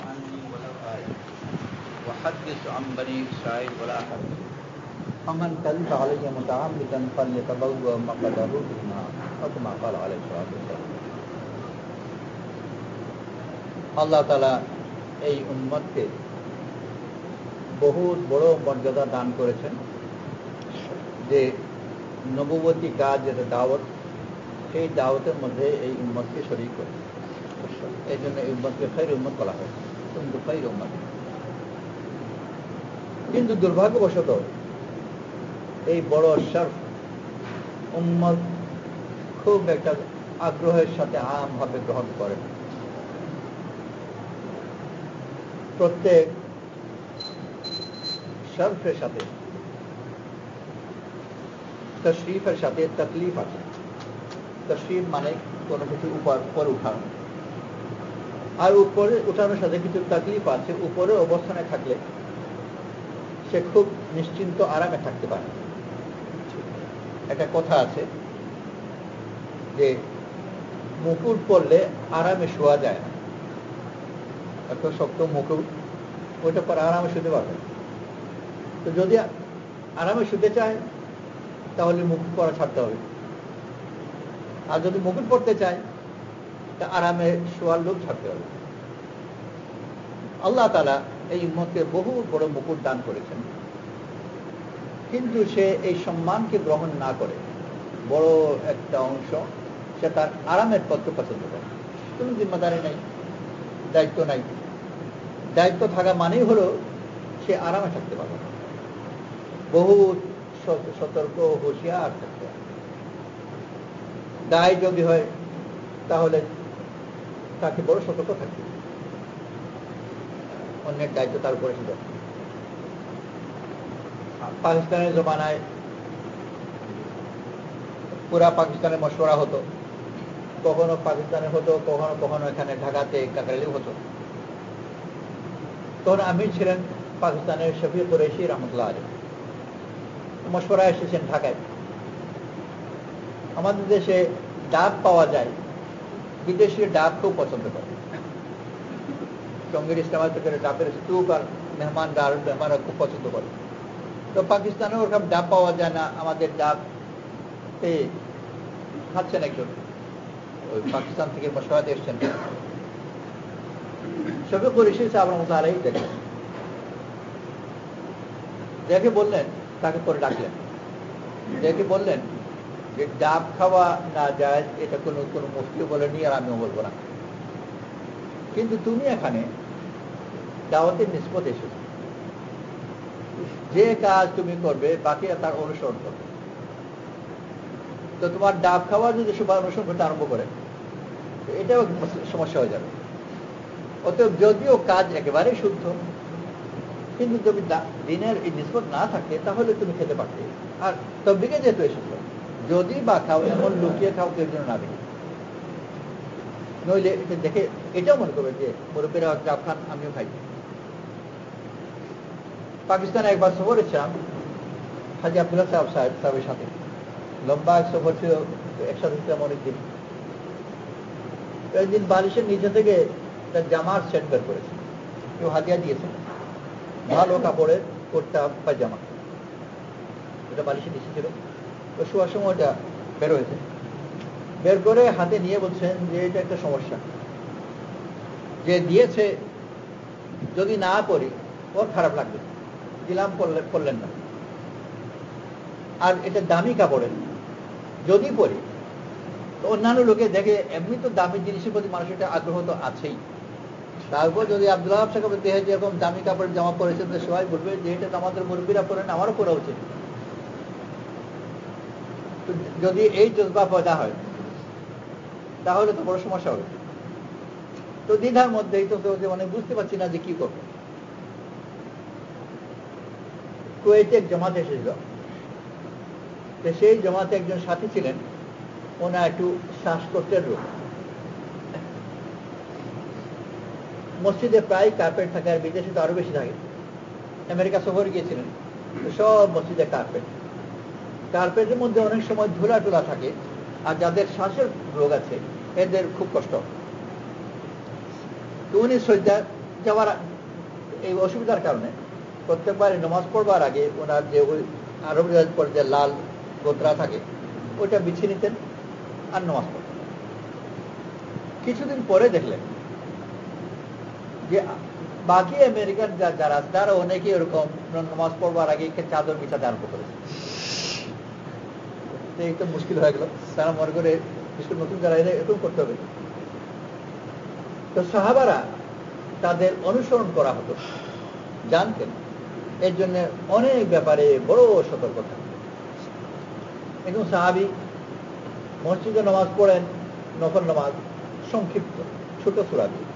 عني ولو آية وحدث عن بني إسرائيل ولا حرج فمن كذب علي متعمدا فليتبوأ مقعده من النار أو كما قال عليه الصلاة والسلام। আল্লাহ তাআলা এই উম্মতকে বহুত বড় মর্যাদা দান করেছেন যে নবুয়তি কাজ যেটা দাওয়াত, সেই দাওয়াতের মধ্যে এই উম্মতকে শরীক করে। এই জন্য এই উম্মতকে খায়র উম্মত বলা হয়, কিন্তু খায়র উম্মত। কিন্তু দুর্ভাগ্যবশত এই বড় শরফ উম্মত খুব একটা আগ্রহের সাথে আমভাবে গ্রহণ করে। প্রত্যেক শরফের সাথে তশরিফের সাথে তকলিফ আছে। তশরিফ মানে কোনো কিছু উপরে উঠানো, আর উপরে উঠানোর সাথে কিছু তকলিফ আছে। উপরে অবস্থানে থাকলে সে খুব নিশ্চিন্ত আরামে থাকতে পারে। একটা কথা আছে যে মুকুট পরলে আরামে শোয়া যায় না। এত শক্ত মুকুট, ওইটা পরে আরামে শুতে পারবে। তো যদি আরামে শুতে চায় তাহলে মুকুট পরা ছাড়তে হবে, আর যদি মুকুট পরতে চায় তা আরামে শোয়ার লোক ছাড়তে হবে। আল্লাহ তাআলা এই উম্মতকে বহু বড় মুকুট দান করেছেন, কিন্তু সে এই সম্মানকে গ্রহণ না করে বড় একটা অংশ সে তার আরামের পথকে পছন্দ করে। কোনো জিম্মাদারি নেই, দায়িত্ব নাই। দায়িত্ব থাকা মানেই হলো সে আরামে থাকতে পারবে, বহু সতর্ক হুঁশিয়ার থাকতে হবে। দায় যদি হয় তাহলে তাকে বড় সতর্ক থাকতে হবে, অন্যের দায়িত্ব তার উপরে ছিল। পাকিস্তানের জমানায় পুরা পাকিস্তানের মশওয়ারা হতো, কখনো পাকিস্তানে হতো, কখনো কখনো এখানে ঢাকাতে কাকরাইলেও হতো। তখন আমির ছিলেন পাকিস্তানের শফি কুরৈশি রহমতুল্লাহ আলাইহি। মশওয়ারা এসেছেন ঢাকায়। আমাদের দেশে ডাব পাওয়া যায়, বিদেশি ডাব খুব পছন্দ করে। টঙ্গীর ইস্তেমাল থেকে ডাবের স্তূপ আর মেহমানরা খুব পছন্দ করে। তো পাকিস্তানে ওরকম ডাব পাওয়া যায় না। আমাদের ডাব খাচ্ছেন একজন, ওই পাকিস্তান থেকে মশওয়ারাতে এসছেন। শফি কুরৈশি সাহেব রহমতুল্লাহ আলাইহি দেখলেন, দেখে বললেন, তাকে পরে ডাকলেন, দেখে বললেন যে ডাব খাওয়া না যায়, এটা কোনো কোনো মুফতিও বলেনি আর আমিও বলবো না, কিন্তু তুমি এখানে দাওয়াতের নিসবত এসেছো, যে কাজ তুমি করবে বাকিরা তার অনুসরণ করবে। তো তোমার ডাব খাওয়া যদি সবাই অনুসরণ করতে আরম্ভ করে এটাও সমস্যা হয়ে যাবে। অতএব যদিও কাজ একেবারে শুদ্ধ, কিন্তু যদি দিনের এই নিসবত না থাকে তাহলে তুমি খেতে পারতে। আর তবলিগে যেহেতু এসেছো, যদি বা খাও এমন লুকিয়ে খাও কেউ যেন না দেখে, নইলে এটা দেখে এটাও মনে করবে যে মুরব্বীরা ডাব খান, আমিও খাই। পাকিস্তানে একবার সফরে ছিলাম হাজি আব্দুল্লাহ সাহেবের সাথে, লম্বা এক সফর ছিল, একসাথে ছিলাম অনেকদিন। একদিন বালিশের নিচে থেকে তার জামার সেট বের করেছে, কেউ হাতিয়া দিয়েছে, ভালো কাপড়ের কুর্তা পায়জামা, ওটা বালিশের নিচে ছিল। তো শোয়ার সময় ওটা বের হয়েছে, বের করে হাতে নিয়ে বলছেন যে এটা একটা সমস্যা, যে দিয়েছে যদি না পড়ি ওর খারাপ লাগবে, দিলাম পড়লেন না। আর এটা দামি কাপড়ের, যদি পড়ি তো অন্যান্য লোকে দেখে, এমনি তো দামি জিনিসের প্রতি মানুষের একটা আগ্রহ তো আছেই, তারপর যদি আব্দুল্লাহ সাহেবের দেহে যেরকম দামি কাপড়ের জামা পরেছে তো সবাই বলবে যে এটা তো আমাদের মুরব্বীরা পরেন, আমারও পরা উচিত। যদি এই জজবা পয়দা হয় তাহলে তো বড় সমস্যা হবে। তো দ্বিধার মধ্যেই তো মানে বুঝতে পারছি না যে কি করবো। কুয়েতে এক জামাত এসেছিল, সেই জামাতে একজন সাথী ছিলেন, ওনার একটু শ্বাসকষ্টের রোগ। মসজিদে প্রায় কার্পেট থাকে, আর বিদেশে তো আরো বেশি থাকে। আমেরিকা সফরে গিয়েছিলেন, সব মসজিদে কার্পেটের মধ্যে অনেক সময় ধুলা টুলা থাকে, আর যাদের শ্বাসের রোগ আছে এদের খুব কষ্ট। তো উনি সজ্জা যাওয়ার এই অসুবিধার কারণে প্রত্যেকবার নামাজ পড়বার আগে ওনার যে ওই আরব রেওয়াজ পরে যে লাল গোত্রা থাকে ওইটা বিছিয়ে নিতেন আর নামাজ পড়তেন। কিছুদিন পরে দেখলেন যে বাকি আমেরিকার যারা আছে তারা অনেকেই এরকম নামাজ পড়বার আগে চাদর বিছাতে আরম্ভ করেছে। একটু মুশকিল হয়ে গেল, তারা মনে করে বিশেষ নতুন যারা এরা এরকম করতে হবে। তো সাহাবারা তাদের অনুসরণ করা হতো, জানতেন, এর জন্য অনেক ব্যাপারে বড় সতর্কতা। একজন সাহাবী মসজিদে নামাজ পড়েন, নফল নামাজ সংক্ষিপ্ত ছোট সূরা দিয়ে,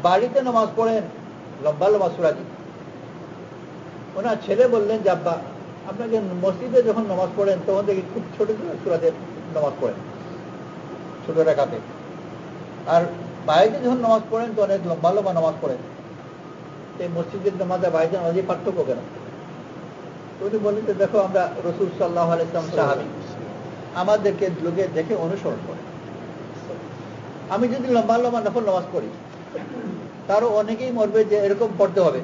বাড়িতে নামাজ পড়েন লম্বা লম্বা সূরা দিয়ে। ওনার ছেলে বললেন যে আব্বা, আপনাকে মসজিদে যখন নামাজ পড়েন তখন দেখি খুব ছোট ছোট সূরাতে নামাজ পড়েন, ছোট রাকাতে, আর বাইরে যখন নামাজ পড়েন তো অনেক লম্বা লম্বা নামাজ পড়েন। এই মসজিদের নামাজ আর বাইরের নামাজে পার্থক্য কেন? উনি বললেন যে দেখো, আমরা রাসূল সাল্লাল্লাহু আলাইহি ওয়াসাল্লাম সাহাবী, আমাদেরকে লোকে দেখে অনুসরণ করে। আমি যদি লম্বা লম্বা নফল নামাজ পড়ি তারও অনেকেই মরবে যে এরকম পড়তে হবে,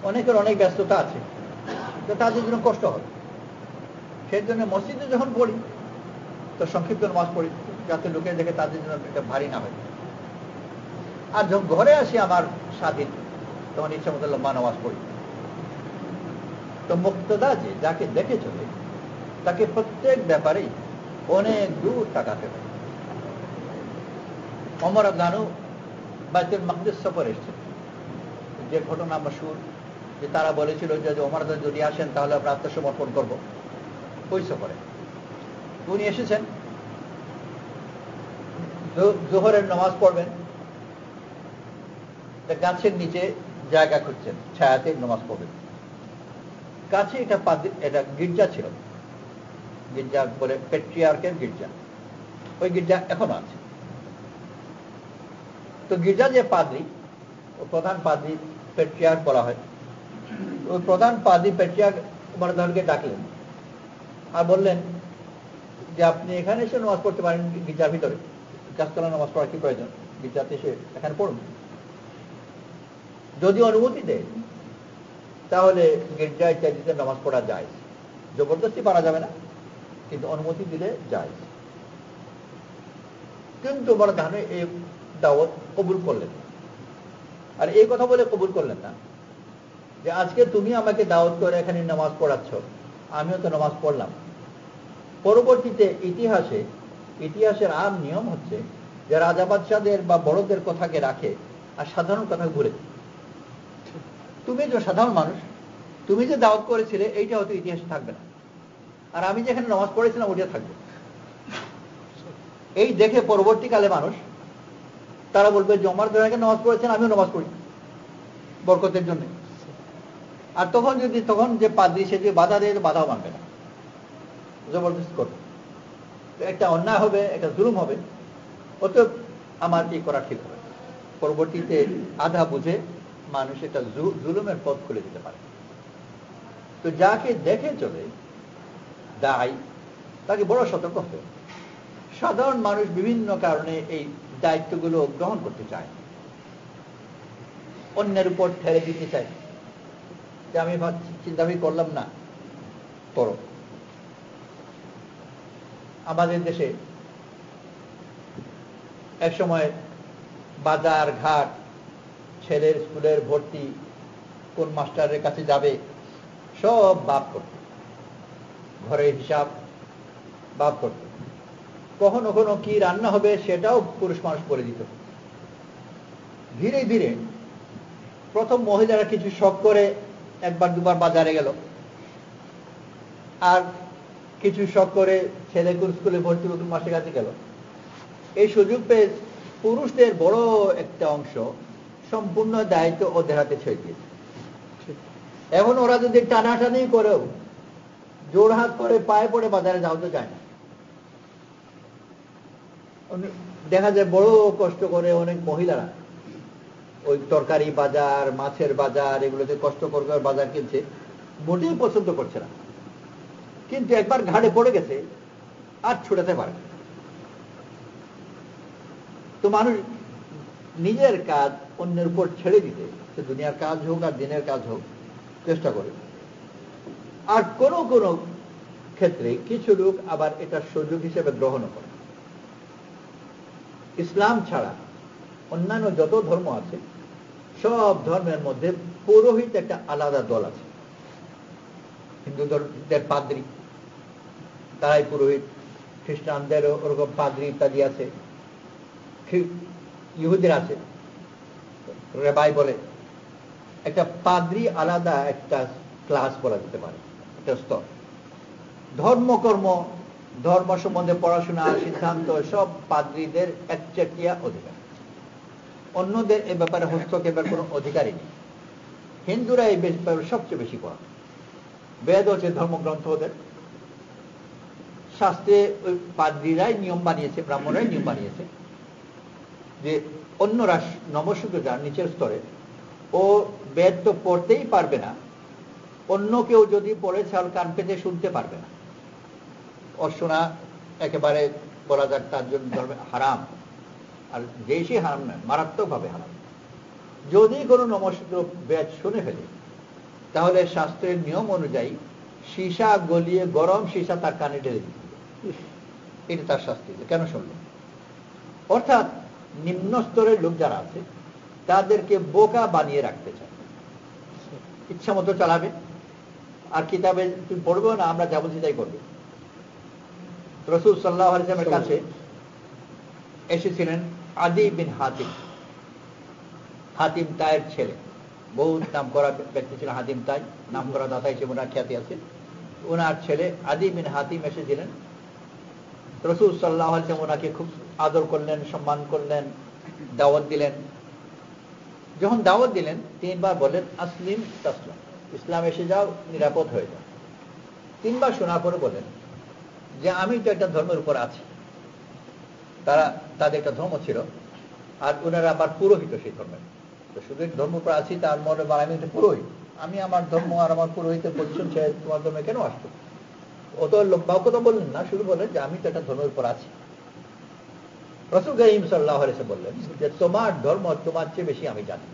অনেকের অনেক ব্যস্ততা আছে, তো তাদের জন্য কষ্ট হবে। সেই জন্য মসজিদে যখন পড়ি তো সংক্ষিপ্ত নামাজ পড়ি, যাতে লোকে দেখে তাদের জন্য এটা ভারী না হয়। আর যখন ঘরে আসি আমার স্বাধীন, তখন ইচ্ছা মতো লম্বা নামাজ পড়ি। তো মুক্তদা যে যাকে দেখে চলে তাকে প্রত্যেক ব্যাপারেই অনেক দূর তাকাতে হবে। ওমর রাদিয়াল্লাহু আনহু বাইতুল মাকদিস সফরে এসেছেন, যে ঘটনা মশহুর, যে তারা বলেছিল যে ওমর যদি আসেন তাহলে আমরা আত্মসমর্পণ করব। ওই সফরে উনি এসেছেন, জোহরের নামাজ পড়বেন, গাছের নিচে জায়গা খুঁজছেন, ছায়াতে নামাজ পড়বেন। কাছে এটা গির্জা ছিল, গির্জা বলে পেট্রিয়ার্কের গির্জা, ওই গির্জা এখনো আছে। তো গির্জা যে পাদ্রী, ও প্রধান পাদ্রী পেট্রিয়ার্ক বলা হয়, ওই প্রধান পাদ্রী পেট্রিয়ার্ক ওমর রাদিয়াল্লাহু আনহুকে ডাকলেন আর বললেন যে আপনি এখানে এসে নামাজ পড়তে পারেন, গির্জার ভিতরে গাছতলা নামাজ পড়ার কি প্রয়োজন, গির্জাতে এসে এখানে পড়ুন। যদি অনুমতি দেয় তাহলে গির্জায় ইত্যাদিতে নামাজ পড়া যায়, জবরদস্তি পারা যাবে না, কিন্তু অনুমতি দিলে যায়। কিন্তু ওমর রাদিয়াল্লাহু আনহু এই দাওয়াত কবুল করলেন। আর এই কথা বলে কবুল করলেন না যে আজকে তুমি আমাকে দাওয়াত করে এখানে নামাজ পড়াচ্ছ, আমিও তো নামাজ পড়লাম। পরবর্তীতে ইতিহাসের আম নিয়ম হচ্ছে যে রাজা বাদশাদের বা বড়দের কথাকে রাখে আর সাধারণ কথা ঘুরে। তুমি যে সাধারণ মানুষ, তুমি যে দাওয়াত করেছিলে এইটা হয়তো ইতিহাসে থাকবে না, আর আমি যেখানে নামাজ পড়েছিলাম ওইটা থাকবে। এই দেখে পরবর্তীকালে মানুষ তারা বলবে যে ওমর রাদিয়াল্লাহু নামাজ পড়েছেন, আমিও নামাজ পড়ি বরকতের জন্য। আর তখন যে পাদ্রী সে যে বাধা দেয়, বাধাও মানবে না, জবরদস্তি করবে, একটা অন্যায় হবে, একটা জুলুম হবে। অতএব আমার কি করা ঠিক হবে। পরবর্তীতে আধা বুঝে মানুষ একটা জুলুমের পথ খুলে দিতে পারে। তো যাকে দেখে চলে দায়, তাকে বড় সতর্ক হতে হবে। সাধারণ মানুষ বিভিন্ন কারণে এই দায়িত্বগুলো গ্রহণ করতে চায়, অন্যের উপর ঠেলে দিতে চায়, যে আমি চিন্তা করলাম না, করো। আমাদের দেশে এক সময় বাজার ঘাট, ছেলের স্কুলের ভর্তি, কোন মাস্টারের কাছে যাবে, সব বাপ করত, ঘরের হিসাব বাপ করত। কখনো কখনো কি রান্না হবে সেটাও পুরুষ মানুষ করে দিত। ধীরে ধীরে প্রথম মহিলারা কিছু শখ করে একবার দুবার বাজারে গেল, আর কিছু শখ করে ছেলে স্কুলে ভর্তি নতুন মাসের কাছে গেল। এই সুযোগ পেয়ে পুরুষদের বড় একটা অংশ সম্পূর্ণ দায়িত্ব ওদের হাতে ছেড়ে দিয়েছে। এখন ওরা যদি টানাটানি করেও জোড়হাত করে পায়ে পড়ে বাজারে যাও তো যায় না। দেখা যায় বড় কষ্ট করে অনেক মহিলারা ওই তরকারি বাজার, মাছের বাজার, এগুলোতে কষ্ট করে বাজার কিনছে, মোটেই পছন্দ করছে না, কিন্তু একবার ঘাড়ে পড়ে গেছে আর ছুটাতে পারে। তো মানুষ নিজের কাজ অন্যের উপর ছেড়ে দিতে, সে দুনিয়ার কাজ হোক আর দিনের কাজ হোক, চেষ্টা করে। আর কোনো কোনো ক্ষেত্রে কিছু লোক আবার এটা সুযোগ হিসেবে গ্রহণ করে। ইসলাম ছাড়া অন্যান্য যত ধর্ম আছে সব ধর্মের মধ্যে পুরোহিত একটা আলাদা দল আছে। হিন্দুদের পাদ্রী, তারাই পুরোহিত, খ্রিস্টানদেরও ওরকম পাদ্রী ইত্যাদি আছে, ইহুদির আছে রেবাই বলে। একটা পাদ্রী আলাদা একটা ক্লাস বলা যেতে পারে, একটা স্তর। ধর্মকর্ম, ধর্ম সম্বন্ধে পড়াশোনা, সিদ্ধান্ত সব পাদ্রীদের একচেটিয়া অধিকার, অন্যদের এ ব্যাপারে হস্তক্ষেপের কোনো অধিকারই নেই। হিন্দুরা এই ব্যাপারে সবচেয়ে বেশি পড়া। বেদ হচ্ছে ধর্মগ্রন্থ ওদের, শাস্ত্রে ওই পাদ্রীরাই নিয়ম বানিয়েছে, ব্রাহ্মণরাই নিয়ম বানিয়েছে যে অন্যরা নমস্য যার নিচের স্তরে, ও বেদ তো পড়তেই পারবে না, অন্য কেউ যদি পড়ে তাহলে কান পেতে শুনতে পারবে না। ওর শোনা একেবারে বলা যাক তার জন্য ধর্মে হারাম, আর বেশি হারাম নয়, মারাত্মকভাবে হারাম। যদি কোনো নমস্য বেদ শুনে ফেলে তাহলে শাস্ত্রের নিয়ম অনুযায়ী সীসা গলিয়ে গরম সীসা তার কানে ঢেলে দিতে হবে। এটা তার শাস্তি। কেন শুনল? অর্থাৎ নিম্ন স্তরের লোক যারা আছে তাদেরকে বোকা বানিয়ে রাখতে চায়, ইচ্ছা মতো চালাবে, আর কিতাবে তুমি পড়বো না, আমরা যা বলছি তাই করবে। রাসূল সাল্লাল্লাহু আলাইহি ওয়াসাল্লামের কাছে এসেছিলেন আদি বিন হাতিম, হাতিম তাইয়ের ছেলে, বহুত নাম করা ব্যক্তি ছিলেন হাতিম তাই, নাম করা দাতা হিসেবে ওনার খ্যাতি আছে। ওনার ছেলে আদি বিন হাতিম এসেছিলেন, রাসূল সাল্লাল্লাহু আলাইহি ওয়াসাল্লাম ওনাকে খুব আদর করলেন, সম্মান করলেন, দাওয়াত দিলেন। যখন দাওয়াত দিলেন 3 বার বললেন আসলিম তাসলাম, ইসলাম এসে যাও, নিরাপদ হয়ে যাও। 3 বার শোনার পরে বলেন যে আমি তো একটা ধর্মের উপর আছি। তাদের একটা ধর্ম ছিল, আর ওনারা আবার পুরোহিত সেই ধর্মের। তো শুধু ধর্ম উপর আছি তার মনে বা আমি একটা পুরোহিত, আমি আমার ধর্ম আর আমার পুরোহিতের পজিশন ছেড়ে তোমার ধর্মে কেন আসতো? অত লম্বাও কথা বললেন না, শুধু বললেন যে আমি তো একটা ধর্মের উপর আছি। রাসূল কারীম সাল্লাল্লাহু আলাইহি ওয়াসাল্লাম বললেন যে তোমার ধর্ম তোমার চেয়ে বেশি আমি জানি।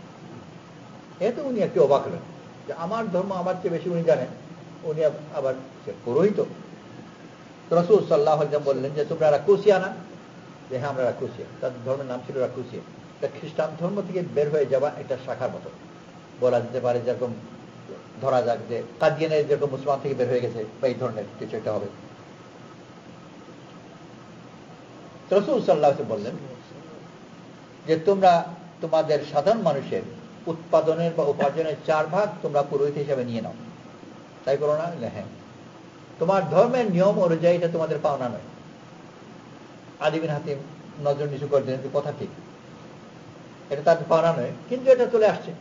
এতে উনি একটু অবাক হলেন যে আমার ধর্ম আমার চেয়ে বেশি উনি জানেন, উনি আবার পুরোহিত। রাসূল সাল্লাল্লাহু আলাইহি ওয়াসাল্লাম বললেন যে তোমরা রাকুসিয়া না? যে হ্যাঁ আমরা রাকুসিয়া। তার ধর্মের নাম ছিল রাকুসিয়া। এটা খ্রিস্টান ধর্ম থেকে বের হয়ে যাওয়া একটা শাখার মতো বলা যেতে পারে। যেরকম ধরা যাক যে কাদিয়ানের যেরকম মুসলমান থেকে বের হয়ে গেছে, বা এই ধরনের কিছু একটা হবে। রাসূল সাল্লাল্লাহু আলাইহি ওয়াসাল্লাম বললেন যে তোমরা তোমাদের সাধারণ মানুষের উৎপাদনের বা উপার্জনের 4 ভাগ তোমরা পুরোহিত হিসেবে নিয়ে নাও, তাই করো না? হ্যাঁ। তোমার ধর্মের নিয়ম অনুযায়ী এটা তোমাদের পাওনা নয়। আদি বিন হাতিম নজর নিচু করে দিলেন, কথা ঠিক, এটা তাদের পাওনা নয়, কিন্তু এটা চলে আসছে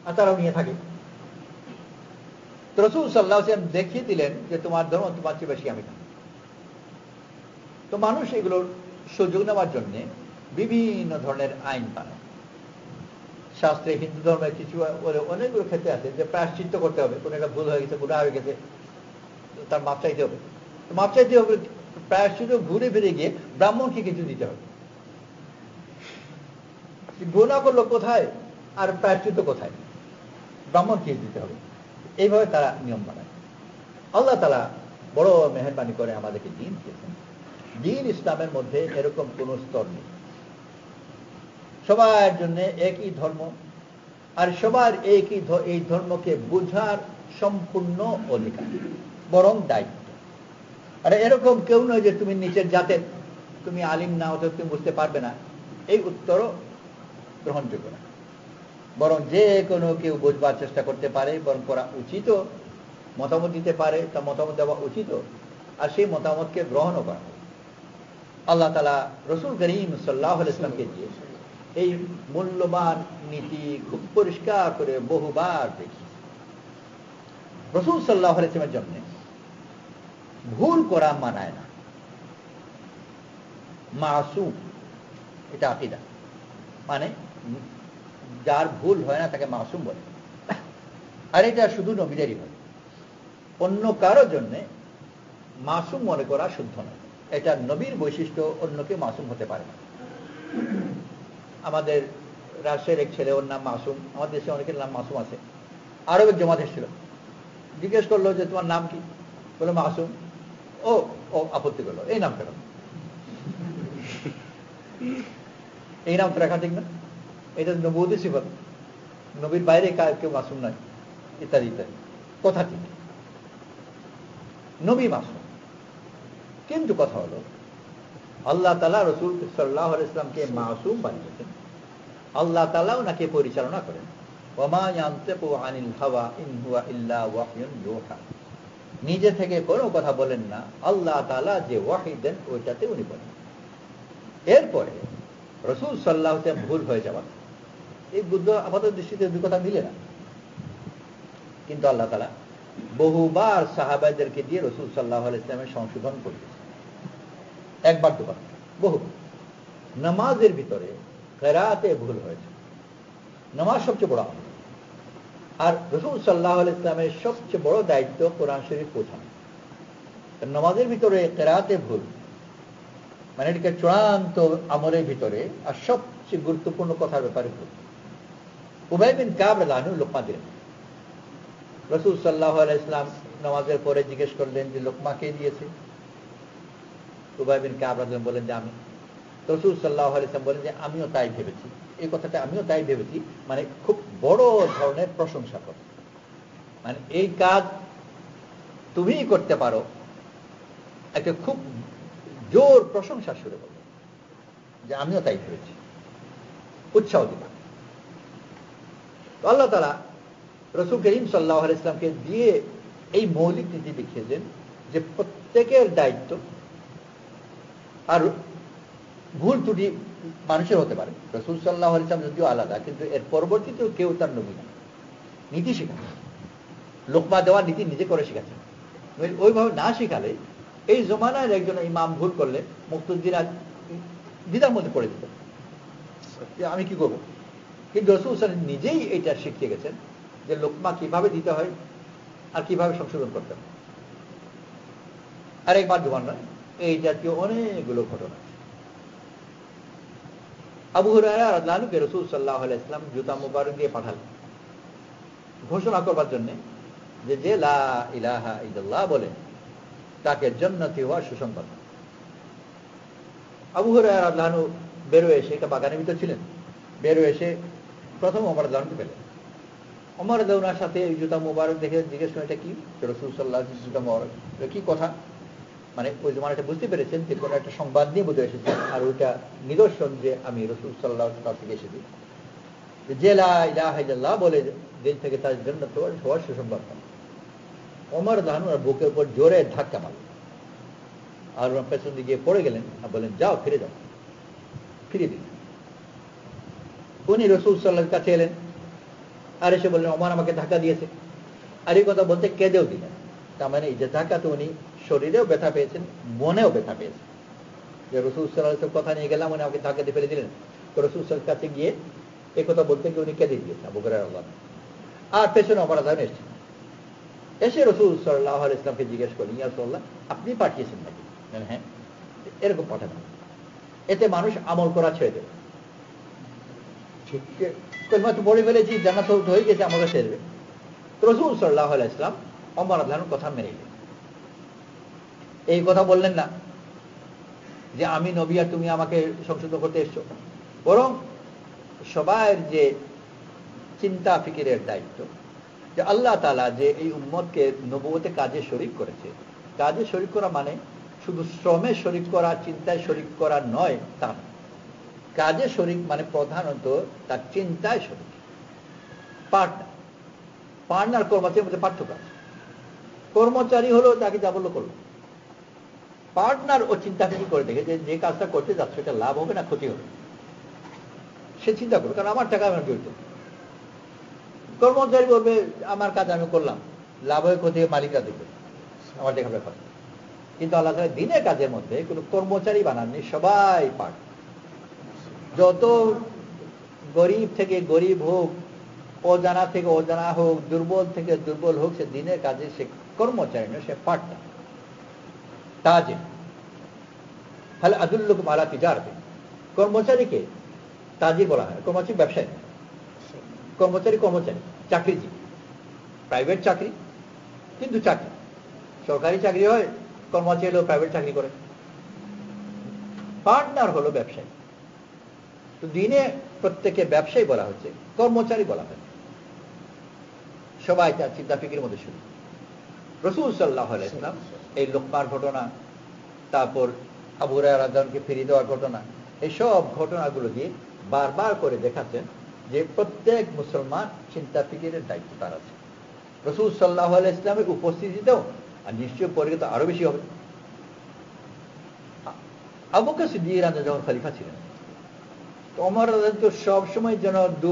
আর তারাও নিয়ে থাকে। রাসূল সাল্লাল্লাহু আলাইহি ওয়াসাল্লাম দেখিয়ে দিলেন যে তোমার ধর্ম তোমার চেয়ে বেশি আমি না। তো মানুষ এগুলোর সুযোগ নেওয়ার জন্য বিভিন্ন ধরনের আইন বানায়। শাস্ত্রে হিন্দু ধর্মের কিছু অনেকগুলো ক্ষেত্রে আছে যে প্রায়শ্চিত্ত করতে হবে, কোনো একটা ভুল হয়ে গেছে, গুনাহ হয়ে গেছে, তার মাপ চাইতে হবে। মাপ চাইতে হবে, প্রায়শ্চিত্ত ঘুরে ফিরে গিয়ে ব্রাহ্মণকে কিছু দিতে হবে। গুনাহ করলো কোথায় আর প্রায়শ্চিত্ত কোথায়? ব্রাহ্মণকে দিতে হবে। এইভাবে তারা নিয়ম বানায়। আল্লাহ তাআলা বড় মেহেরবানি করে আমাদেরকে দ্বীন দিয়েছেন। দ্বীন ইসলামের মধ্যে এরকম কোন স্তর নেই। সবার জন্য একই ধর্ম, আর সবার এই ধর্মকে বোঝার সম্পূর্ণ অধিকার, বরং দায়িত্ব। আর এরকম কেউ নয় যে তুমি নিচের জাতের, তুমি আলিম না, অথবা তুমি বুঝতে পারবে না, এই উত্তরও গ্রহণযোগ্য না। বরং যে কোনো কেউ বুঝবার চেষ্টা করতে পারে, বরং করা উচিত, মতামত দিতে পারে, তা মতামত দেওয়া উচিত, আর সেই মতামতকে গ্রহণও করা। আল্লাহ তাআলা রাসূল করিম সাল্লাল্লাহু আলাইহি ওয়াসাল্লামকে দিয়ে এই মূল্যবান নীতি খুব পরিষ্কার করে বহুবার দেখি। রাসূল সাল্লাল্লাহু আলাইহি ওয়াসাল্লামের জন্য ভুল করা মানায় না, মাসুম, এটা আকীদা। মানে যার ভুল হয় না তাকে মাসুম বলে। আর এটা শুধু নবীদেরই হয়, অন্য কারোর জন্য মাসুম মনে করা শুদ্ধ নয়। এটা নবীর বৈশিষ্ট্য, অন্যকে মাসুম হতে পারে না। আমাদের রাজশাহীর এক ছেলে, ওর নাম মাসুম, আমাদের দেশে অনেকের নাম মাসুম আছে, আরবের জমাত এসেছিল, জিজ্ঞেস করলো যে তোমার নাম কি, বলে মাসুম। ও ও আপত্তি করলো, এই নাম কেন, এই নাম তো রাখা ঠিক না, এটা নবুয়তি সিফাত, নবীর বাইরে কেউ মাসুম নয়, ইত্যাদি ইত্যাদি কথা ঠিক, নবী মাসুম। কিন্তু কথা হলো আল্লাহ তাআলা রাসূল সাল্লাল্লাহু আলাইহি ওয়াসাল্লামকে মাসুম বানিয়েছেন, আল্লাহ তাআলা ওনাকে পরিচালনা করেন। ওমা ইয়ানতিকু আনিল হাওয়া ইন হুয়া ইল্লা ওয়াহয়ুন ইউহা, নিজে থেকে কোনো কথা বলেন না, আল্লাহ তাআলা যে ওয়াহী দেন ওইটাতে উনি বলেন। এরপরে রাসূল সাল্লাল্লাহু আলাইহি ওয়াসাল্লাম ভুল হয়ে যাওয়া, এই বুদ্ধ আমাদের দৃষ্টিতে দুই কথা মিলে না, কিন্তু আল্লাহ তাআলা বহুবার সাহাবাদেরকে দিয়ে রাসূল সাল্লাল্লাহু আলাইহি ওয়াসাল্লামের সংশোধন করেছেন, একবার দুবার, বহু। নামাজের ভিতরে কিরাতে ভুল হয়েছে, নামাজ সবচেয়ে বড় আমল, আর রাসূল সাল্লাল্লাহু আলাইহি ওয়াসাল্লামের সবচেয়ে বড় দায়িত্ব কোরআন শরীফ পৌঁছানো। নামাজের ভিতরে কিরাতে ভুল মানে এটাকে চূড়ান্ত আমলের ভিতরে আর সবচেয়ে গুরুত্বপূর্ণ কথার ব্যাপারে ভুল। উবাই বিন কাব রাদিয়াল্লাহু আনহু লোকমা দিলেন, রাসূল সাল্লাল্লাহু আলাইহি ওয়াসাল্লাম নামাজের পরে জিজ্ঞেস করলেন যে লোকমা কে দিয়েছে? উবাই বিন কাব রাদিয়াল্লাহু বলেন যে আমি। রাসূল সাল্লাল্লাহু আলাইহি ওয়াসাল্লাম বলেন যে আমিও তাই ভেবেছি। এই কথাটা আমিও তাই ভেবেছি মানে খুব বড় ধরনের প্রশংসা করে, মানে এই কাজ তুমিই করতে পারো, একটা খুব জোর প্রশংসা শুরু করবে যে আমিও তাই ভেবেছি, উৎসাহ দিবা। আল্লাহ তাআলা রাসূল করিম সাল্লাল্লাহু আলাইহি ওয়াসাল্লামকে দিয়ে এই মৌলিক নীতি দেখিয়েছেন যে প্রত্যেকের দায়িত্ব, আর ভুল ত্রুটি মানুষের হতে পারে, রাসূল সাল্লাল্লাহু আলাইহি ওয়াসাল্লাম যদিও আলাদা, কিন্তু এর পরবর্তীতেও কেউ তার নবী না, নীতি শেখান, লোকমা দেওয়ার নীতি নিজে করে শিখাচ্ছেন। ওইভাবে না শিখালে এই জমানার একজন ইমাম ভুল করলে মুক্তদিরা দ্বিধার মধ্যে পড়ে যেত, আমি কি করবো। কিন্তু রাসূল সাল্লাল্লাহু আলাইহি ওয়াসাল্লাম নিজেই এটা শিখিয়ে গেছেন যে লোকমা কিভাবে দিতে হয় আর কিভাবে সংশোধন করতে হয়। আর একবার দুবার নয়, এই জাতীয় অনেকগুলো ঘটনা। আবু হুরায়রা রাদিয়াল্লাহু আনহুকে রাসূল সাল্লাল্লাহু আলাইহি ওয়াসাল্লাম জুতা মুবারক দিয়ে পাঠালেন ঘোষণা করবার জন্য যে যে লা ইলাহা ইল্লাল্লাহ বলে তাকে জান্নাতি হওয়ার সুসংবাদ। আবু হুরায়রা রাদিয়াল্লাহু আনহু বেরোয় এসে, একটা বাগানের ভিতর ছিলেন, বেরোয় এসে প্রথম ওমর রাদিয়াল্লাহু আনহুকে পেলেন। ওমর রাদিয়াল্লাহু আনহুর সাথে এই জুতা মুবারক দেখে জিজ্ঞেস করেন এটা কি? রাসূল সাল্লাল্লাহু আলাইহি ওয়াসাল্লাম জুতা মুবারক, কি কথা, মানে ওই জমানাটা বুঝতে পেরেছেন যে কোনো একটা সংবাদ নিয়ে বোধহয় এসেছেন, আর ওইটা নিদর্শন যে আমি রাসূল সাল্লাল্লাহু আলাইহি ওয়াসাল্লাম থেকে এসেছি, যে লা ইলাহা ইল্লাল্লাহ বলে দিন থেকে তার জান্নাত হওয়ার সুসংবাদ। ওমর রাদিয়াল্লাহু আনহু বুকের উপর জোরে ধাক্কা মারলেন, আর পেছন দিকে পড়ে গেলেন আর বলেন যাও ফিরে যাও, ফিরে দিন। উনি রাসূল সাল্লাল্লাহু আলাইহি ওয়াসাল্লামের কাছে এলেন, আর এসে বললেন ওমর আমাকে ধাক্কা দিয়েছে, আর এই কথা বলতে কেঁদেও দিলেন। তার মানে এই যে ধাক্কাতে উনি শরীরেও ব্যথা পেয়েছেন, মনেও ব্যথা পেয়েছেন, যে রাসূল সাল্লাল্লাহু আলাইহি ওয়াসাল্লাম কথা নিয়ে গেলাম, উনি আমাকে ধাক্কা দিয়ে ফেলে দিলেন। তো রাসূল সাল্লাল্লাহু আলাইহি ওয়াসাল্লামের কাছে গিয়ে এই কথা বলতে গিয়ে উনি কেঁদে দিয়েছেন আবু হুরায়রা রাদিয়াল্লাহু আনহু। আর পেছনে ওমর রাদিয়াল্লাহু আনহু এসেছেন, এসে রাসূল সাল্লাল্লাহু আলাইহি ওয়াসাল্লামকে জিজ্ঞেস করলেন ইয়া রাসূলুল্লাহ আপনি পাঠিয়েছেন নাকি? হ্যাঁ, এরকম পাঠাবেন, এতে মানুষ আমল করা ছেড়ে দেবে, কলমা তো পড়ে ফেলেছি, জান্নাত হয়ে গেছে, আমল ছেড়ে দেবে। তো রাসূল সাল্লাল্লাহু আলাইহি ওয়াসাল্লাম ওমর রাদিয়াল্লাহু আনহুর কথা মেনে নিলেন। এই কথা বললেন না যে আমি নবী আর তুমি আমাকে সংশোধন করতে এসছো, বরং সবার যে চিন্তা ফিকিরের দায়িত্ব, যে আল্লাহ তাআলা যে এই উম্মতকে নবুয়তে কাজে শরীক করেছে, কাজে শরীক করা মানে শুধু শ্রমে শরীক করা, চিন্তায় শরীক করা নয়, তা না। কাজে শরীক মানে প্রধানত তার চিন্তায় শরীক, পার্টনার কর্মচারীর মধ্যে পার্থক্য আছে। কর্মচারী হলো তাকে যা বললো করলো, পার্টনার ও চিন্তা ফিকির করে দেখে যে কাজটা করতে যাচ্ছে সেটা লাভ হবে না ক্ষতি হবে, সে চিন্তা করবে, কারণ আমার টাকা আমার জড়িত। কর্মচারী বলবে আমার কাজ আমি করলাম, লাভ হয়ে ক্ষতি মালিকরা দেখবে, আমার দেখা ব্যাপার। কিন্তু আল্লাহ তাআলা দিনের কাজের মধ্যে কোনো কর্মচারী বানাননি, সবাই পার্ট। যত গরিব থেকে গরিব হোক, অজানা থেকে অজানা হোক, দুর্বল থেকে দুর্বল হোক, সে দিনের কাজে সে কর্মচারী নয়, সে পার্টনার, তাজির। তাহলে আদুল্লুকুম আলা তিজারাতিন, কর্মচারীকে তাজির বলা হয়, কর্মচারী ব্যবসায়ী, কর্মচারী চাকরিজীবী, প্রাইভেট চাকরি কিন্তু চাকরি, সরকারি চাকরি হয়, কর্মচারী হলেও প্রাইভেট চাকরি করে। পার্টনার হলো ব্যবসায়ী। তো দিনে প্রত্যেকে ব্যবসায়ী বলা হচ্ছে, কর্মচারী বলা হয়, সবাই তার চিন্তা ফিকির মধ্যে শুরু। রাসূল সাল্লাল্লাহু আলাইহি ওয়াসাল্লাম এই লোকমার ঘটনা, তারপর আবু হুরায়রা রাদিয়াল্লাহু আনহু ফিরিয়ে দেওয়ার ঘটনা, এইসব ঘটনাগুলো দিয়ে বারবার করে দেখাচ্ছেন যে প্রত্যেক মুসলমান চিন্তা ফিকিরের দায়িত্ব তার আছে। রাসূল সাল্লাল্লাহু আলাইহি ওয়াসাল্লামের উপস্থিতিতেও আর নিশ্চয় পরে তো আরো বেশি হবে। আবু বকর সিদ্দিক রাদিয়াল্লাহু যখন খলিফা ছিলেন, তো ওমর রাদিয়াল্লাহু তো সবসময় যেন দু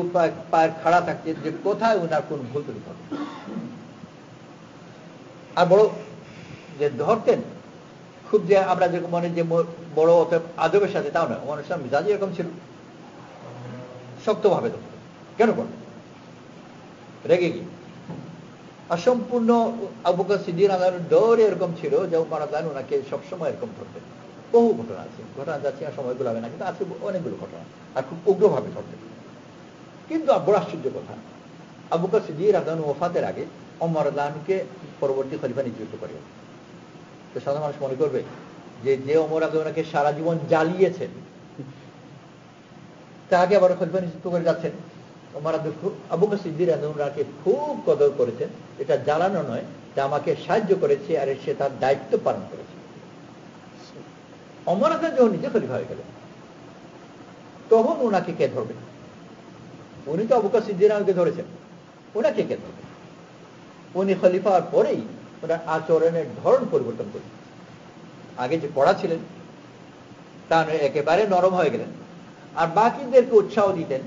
পায়ের খাড়া থাকতেন যে কোথায় ওনার কোন ভুল ত্রুটি হবে। আর বড় যে ধরতেন খুব, যে আমরা যে মনে যে বড় আদবের সাথে, তাও নয়, ওমর ইসলাম মিজাজি এরকম ছিল, শক্তভাবে ধরতেন। কেন করতেন? রেগে গিয়ে। আর সম্পূর্ণ আবু বকর সিদ্দিক রাদিয়াল্লাহু দৌড়ে এরকম ছিল যে ওমর রাদিয়াল্লাহু ওনাকে সবসময় এরকম ধরতেন। বহু ঘটনা আছে, ঘটনা যাচ্ছে না, সময়গুলো হবে না, কিন্তু আছে অনেকগুলো ঘটনা, আর খুব উগ্রভাবে ধরতেন। কিন্তু বড় আশ্চর্য কথা, আবু বকর সিদ্দিক রাদিয়াল্লাহু ওফাতের আগে ওমর রাদিয়াল্লাহুকে পরবর্তী খলিফা নিযুক্ত করে। তো সাধারণ মানুষ মনে করবে যে ওমর রাদিয়াল্লাহুকে সারা জীবন জ্বালিয়েছেন, তাকে আবার খলিফা নিযুক্ত করে যাচ্ছেন। ওমর আবু বকর সিদ্দিক রাদিয়াল্লাহুকে খুব কদর করেছেন, এটা জ্বালানো নয়, যে আমাকে সাহায্য করেছে আর সে তার দায়িত্ব পালন করেছে। ওমর রাদিয়াল্লাহু যখন নিজে খলিফা হয়ে গেলেন, তখন ওনাকে কে ধরবে? উনি তো আবু বকর সিদ্দিক রাদিয়াল্লাহুকে ধরেছেন, ওনাকে কে ধরবে? উনি খলিফা হওয়ার পরেই ওনার আচরণের ধরন পরিবর্তন করলেন। আগে যে পড়া ছিলেন তা একেবারে নরম হয়ে গেলেন, আর বাকিদেরকে উৎসাহ দিতেন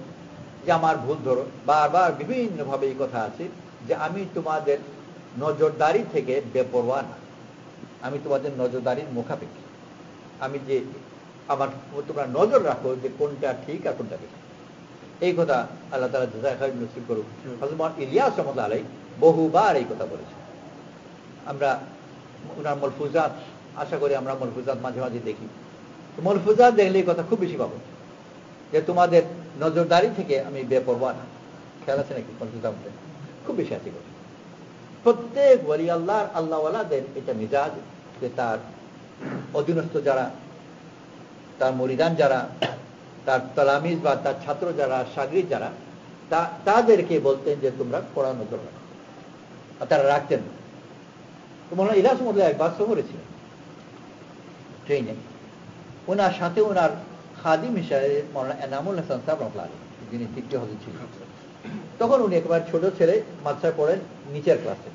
যে আমার ভুল ধরো। বারবার বিভিন্নভাবে এই কথা আছে যে আমি তোমাদের নজরদারি থেকে বেপরোয়া না, আমি তোমাদের নজরদারির মুখাপেক্ষী, আমি যে আমার তোমরা নজর রাখো যে কোনটা ঠিক আর কোনটা ঠিক। এই কথা আল্লাহ তাআলা জাযায়ে খায়র নসিব করুক। হযরত ইলিয়াস রাহমাতুল্লাহ আলাইহি বহুবার এই কথা বলেছেন। আমরা ওনার মলফুজাত, আশা করি আমরা মলফুজাত মাঝে মাঝে দেখি, মলফুজাত দেখলে এই কথা খুব বেশি পাবো যে তোমাদের নজরদারি থেকে আমি বেপরোয়া না। খেয়াল আছে নাকি? মলফুজাত খুব বেশি আছে। প্রত্যেক ওয়ালি আল্লাহর আল্লাহওয়ালাদের এটা মিজাজ যে তার অধীনস্থ যারা, তার মুরিদান যারা, তার তালামিজ বা তার ছাত্র যারা, শাগির যারা, তাদেরকে বলতেন যে তোমরা পড়া নজর রাখো, আর তারা রাখতেন। তো মৌলানা ইলিয়াস রাহমাতুল্লাহ একবার সফরে ছিলেন ট্রেনে, ওনার সাথে ওনার খাদিম হিসাবে মৌলানা এনামুল হাসান সাহেব রাহমাতুল্লাহ আলাইহি, যিনি তৃতীয় হযরত ছিলেন। তখন উনি একবার ছোট ছেলে, মাদ্রাসায় পড়েন নিচের ক্লাসের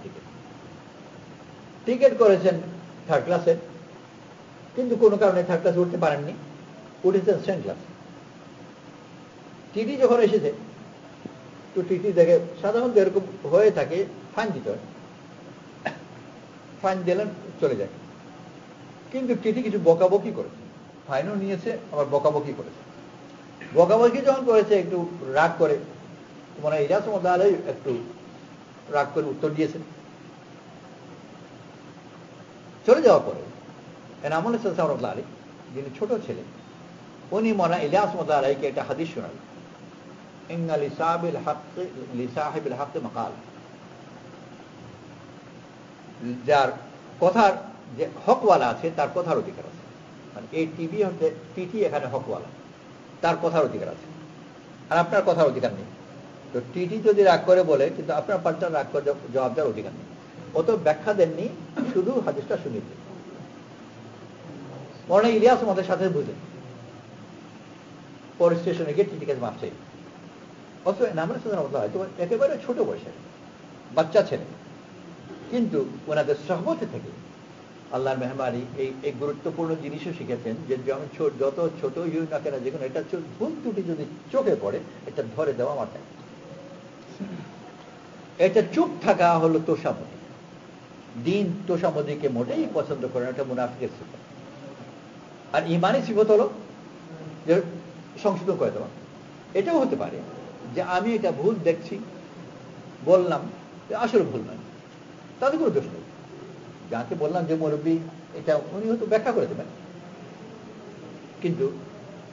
টিকিট করেছেন থার্ড ক্লাসে, কিন্তু কোনো কারণে থার্ড ক্লাসে উঠতে পারেননি, উঠেছেন সেকেন্ড ক্লাসে। টিটি যখন এসেছে, তো টিটি দেখে সাধারণত এরকম হয়ে থাকে, ফাইন দিতে হয়, ফাইন দিলেন, চলে যায়। কিন্তু টিটি কিছু বকাবকি করেছে, ফাইনও নিয়েছে, আবার বকাবকি করেছে। বকাবকি যখন করেছে একটু রাগ করে, মানে ইলিয়াস রাহমাতুল্লাহ আলাইহি একটু রাগ করে উত্তর দিয়েছেন। চলে যাওয়ার পরে এনামুল হাসান সাহেব রাহমাতুল্লাহ আলাইহি, যিনি ছোট ছেলে, উনি মৌলানা ইলিয়াস রাহমাতুল্লাহ আলাইহিকে একটা হাদিস শোনালেন, ইন্না লিসাহিবিল হক মাকাল, যার কথার যে হকওয়ালা আছে তার কথার অধিকার আছে। মানে এই টিভি হচ্ছে টিটি এখানে হকওয়ালা, তার কথার অধিকার আছে, আর আপনার কথার অধিকার নেই। তো টিটি যদি রাগ করে বলে, কিন্তু আপনার পাল্টা রাগ করে জবাব দেওয়ার অধিকার নেই। অত ব্যাখ্যা দেননি, শুধু হাদিসটা শুনিয়ে দিন। মৌলানা ইলিয়াস আমাদের সাথে বুঝলেন, পরে স্টেশনে গিয়ে টিটির কাছে মাপ চাই। অথচ এনামুল হাসান রাহমাতুল্লাহ আলাইহি তোমার একেবারে ছোট বয়সের বাচ্চা ছেলে, কিন্তু ওনাদের সহবতে থেকে আল্লাহর মেহরবানি এই গুরুত্বপূর্ণ জিনিসও শিখেছেন যে যত ছোট ইউ না কেন, যে কোনো এটা ভুল ত্রুটি যদি চোখে পড়ে, এটা ধরে দেওয়া আমার দায়িত্ব। এটা চুপ থাকা হলো তোষামদি। দিন তোষামদিকে মোটেই পছন্দ করে না, এটা মুনাফিকের সিফত। আর ঈমানি সিফত হলো যে সংশোধন করে দেওয়া। এটাও হতে পারে যে আমি এটা ভুল দেখছি, বললাম, আসলে ভুল নয়, তাদের কোনো দোষ নেই। যাকে বললাম যে মুরব্বী এটা, উনি হয়তো ব্যাখ্যা করে দেবেন, কিন্তু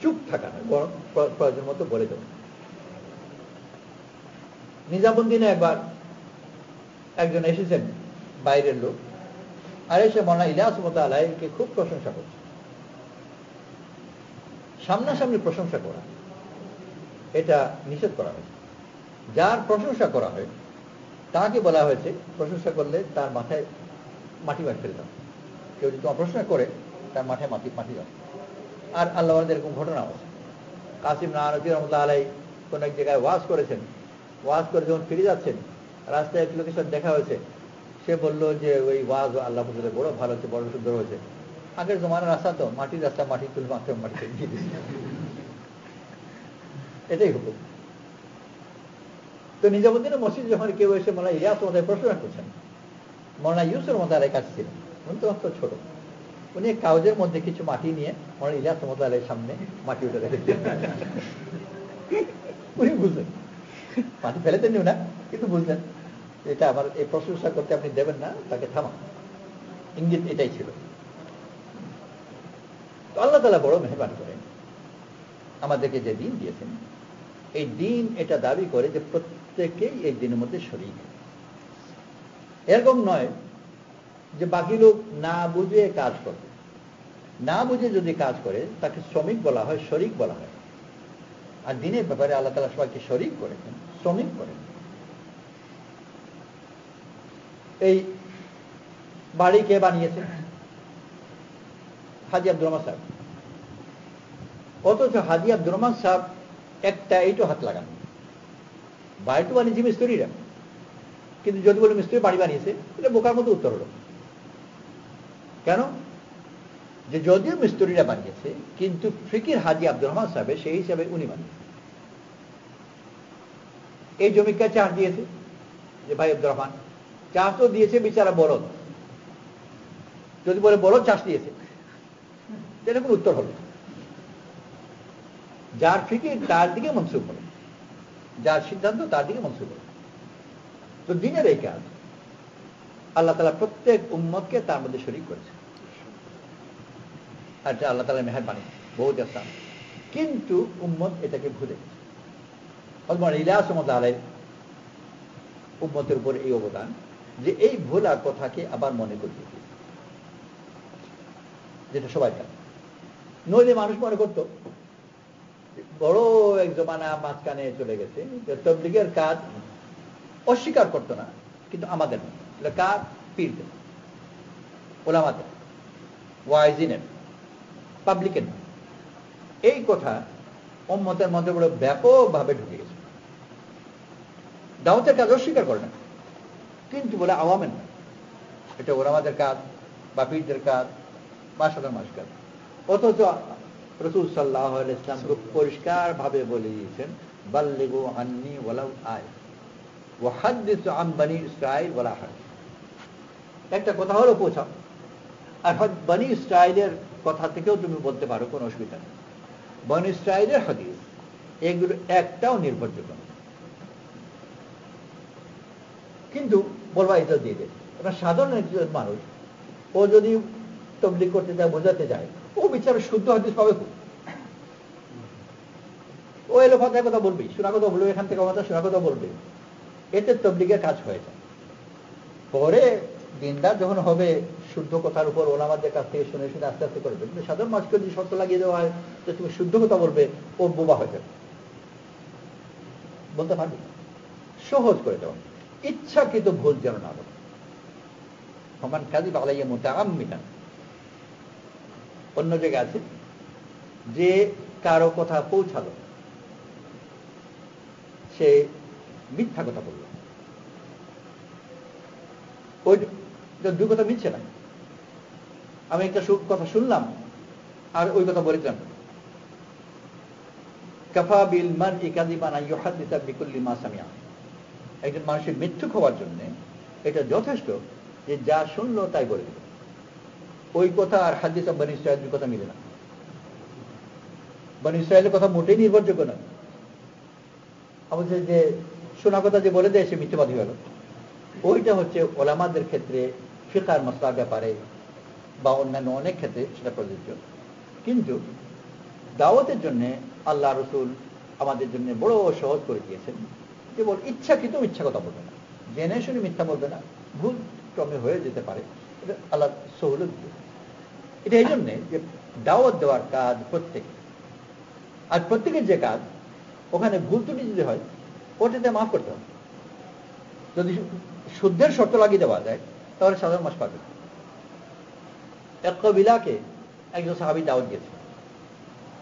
চুপ থাকা নয়, বরং প্রয়োজন মতো বলে দেব। নিজামুদ্দিনে একবার একজন এসেছেন বাইরের লোক, আর এসে মৌলানা ইলিয়াস রহমাতুল্লাহ আলাইহিকে খুব প্রশংসা করছে। সামনাসামনি প্রশংসা করা এটা নিষেধ করা হয়েছে। যার প্রশংসা করা হয় তাকে বলা হয়েছে প্রশংসা করলে তার মাথায় মাটি ফেলে দাও। কেউ যদি তোমার প্রশংসা করে তার মাথায় মাটি দাও। আর আল্লাহ এরকম ঘটনা আছে। কাসিম নানভী রহমাতুল্লাহ আলাইহি কোন এক জায়গায় ওয়াজ করেছেন, ওয়াজ করে যখন ফিরে যাচ্ছেন রাস্তায় এক লোকের সাথে দেখা হয়েছে। সে বললো যে ওই ওয়াজ আল্লাহ বুঝলে বড় ভালো হচ্ছে, বড় সুন্দর হয়েছে। আগের জমানার রাস্তা তো মাটির রাস্তা, মাটি তুলে মাত্র মাটিতে দিয়ে দিচ্ছে, এটাই হুকুম। তো নিজামুদ্দিনের মসজিদ যখন কেউ এসে মৌলানা ইলিয়াস রহমাতুল্লাহ প্রশংসা করছেন, মৌলানা ইউসুফ রহমাতুল্লাহ আলাইহির কাছে ছিলেন, উনি তো অত ছোট, উনি কাগজের মধ্যে কিছু মাটি নিয়ে মৌলানা ইলিয়াস রহমাতুল্লাহ আলাইহির সামনে মাটি উঠে রেখেছেন। উনি বুঝলেন, মাটি ফেলেতেন না, কিন্তু বুঝলেন এটা আমার এই প্রশংসা করতে আপনি দেবেন না, তাকে থামা। ইঙ্গিত এটাই ছিল। তো আল্লাহ তাআলা বড় মেহেরবানি করেন, আমাদেরকে যে দিন দিয়েছেন এই দিন এটা দাবি করে যে প্রত্যেকেই এই দিনের মধ্যে শরীক। এরকম নয় যে বাকি লোক না বুঝে কাজ করবে। না বুঝে যদি কাজ করে তাকে শ্রমিক বলা হয়, শরিক বলা হয়। আর দিনের ব্যাপারে আল্লাহ তাআলা সবাইকে শরিক করেছেন, শ্রমিক করেন। এই বাড়ি কে বানিয়েছে? হাজী আব্দুর রহমান সাহেব। অথচ হাজী আব্দুর রহমান সাহেব একটা এইটো হাত লাগান। বাড়িটা বানিয়েছে মিস্ত্রিরা, কিন্তু যদি বলে মিস্ত্রি বাড়ি বানিয়েছে এটা বোকার মতো উত্তর হলো। কেন? যে যদিও মিস্ত্রিরা বানিয়েছে, কিন্তু ফিকির হাজী আব্দুর রহমান সাহেব সেই হিসাবে উনি বানিয়েছে। এই জমিকা চাষ দিয়েছে যে ভাই আব্দুর রহমান, চাষ তো দিয়েছে বেচারা বলদ, যদি বলে বলদ চাষ দিয়েছে এটা কোন উত্তর হলো? যার ফিকির তার দিকে মনসুব হলো, যার সিদ্ধান্ত তার দিকে মনসুব হলো। তো দিনের এই কাজ আল্লাহ তাআলা প্রত্যেক উম্মতকে তার মধ্যে শরীক করেছে। আর এটা আল্লাহ তাআলার মেহেরবানি, বহুত আসান। কিন্তু উম্মত এটাকে ভুলে গেছে। মৌলানা ইলিয়াস রহমাতুল্লাহ আলাইহি উম্মতের উপর এই অবদান যে এই ভোলা কথাকে আবার মনে করিয়ে দিয়েছে, যেটা সবাই জানে। নইলে মানুষ মনে করত বড় এক জমানা মাঝখানে চলে গেছে, তাবলীগের কাজ অস্বীকার করতো না, কিন্তু আমাদের কাজ পীরদের, ওলামাদের, ওয়াইজিনের, পাবলিকের। এই কথা উম্মতের মধ্যে বড় ব্যাপকভাবে ঢুকে গেছে। দাওয়াতের কাজ অস্বীকার করে না, কিন্তু বলে আওয়ামের না, এটা ওলামাদের কাজ বা পীরদের কাজ বা সাধারণ মানুষের কাজ। অথচ রাসূল সাল্লাল্লাহু আলাইহি ওয়াসাল্লাম খুব পরিষ্কার ভাবে বলে দিয়েছেন, বাল্লিগু আন্নি ওয়ালাউ আয় ওয়া হাদিসু আন বনি ইসরাঈল ওয়ালা হারজ। একটা কথা হলো পৌঁছাও, আর বনি ইসরাঈলের কথা থেকেও তুমি বলতে পারো, কোনো অসুবিধা নেই। বনি ইসরাঈলের হাদিস এগুলো একটাও নির্ভরযোগ্য না, কিন্তু বলবা এটা দিয়ে দেয়। এবার সাধারণ একজন মানুষ ও যদি তাবলীগ করতে যায়, বোঝাতে যায়, ও বিচারে শুদ্ধ হাদিস পাবে খুব। ও এলো ফাতায় কথা বলবি, শোনা কথা বলবে, এখান থেকে কথা শোনা কথা বলবে, এতে তাবলীগের কাজ হয়ে যায়। পরে দিনদার যখন হবে, শুদ্ধ কথার উপর ওলামাদের কাছ থেকে শুনে শুনে আস্তে আস্তে করবে। কিন্তু সাধারণ মানুষকে যদি শর্ত লাগিয়ে দেওয়া হয় যে তুমি শুদ্ধ কথা বলবে, ও বোবা হয়ে যাবে, বলতে পারবি। সহজ করে দেওয়া, ইচ্ছাকৃত ভুল যেন না বলে। সমান কাযিব আলাইয়া মুতাআম্মিদান। অন্য জায়গায় আছে যে কারো কথা পৌঁছালো, সে মিথ্যা কথা বলল, ওই দুই কথা মিলছে না। আমি একটা কথা শুনলাম আর ওই কথা বলে দিলাম। কাফা বিল মারই কাযিবান আন ইউহাদ্দিসা বিকুল্লি মা সামিআ। একজন মানুষের মিথ্যুক হওয়ার জন্য এটা যথেষ্ট যে যা শুনলো তাই বলে দিল। ওই কথা আর হাদিস বনি ইসরাঈলের কথা মিলে না। বনি ইসরাঈলের কথা মোটেই নির্ভরযোগ্য নয়। আমাদের যে শোনা কথা যে বলে দেয় সে মিথ্যাবাদী হলো, ওইটা হচ্ছে ওলামাদের ক্ষেত্রে ফিকহ মাসলার ব্যাপারে বা অন্যান্য অনেক ক্ষেত্রে সেটা প্রযোজ্য। কিন্তু দাওয়াতের জন্য আল্লাহ রসুল আমাদের জন্য বড় সহজ করে দিয়েছেন। কেবল ইচ্ছাকৃত মিথ্যা কথা বলবে না, জেনে শুনে মিথ্যা বলবে না, ভুল ক্রমে হয়ে যেতে পারে, এটা আল্লাহ সহুলত দিয়ে। এটা এই জন্যে যে দাওয়াত দেওয়ার কাজ প্রত্যেকে, আর প্রত্যেকের যে কাজ ওখানে ভুল ত্রুটি যদি হয় ওটাতে মাফ করতে হবে। যদি শুদ্ধের শর্ত লাগিয়ে দেওয়া যায় তাহলে সাধারণ মানুষ পাবে। এক কবিলাকে একজন সাহাবী দাওয়াত দিয়েছেন,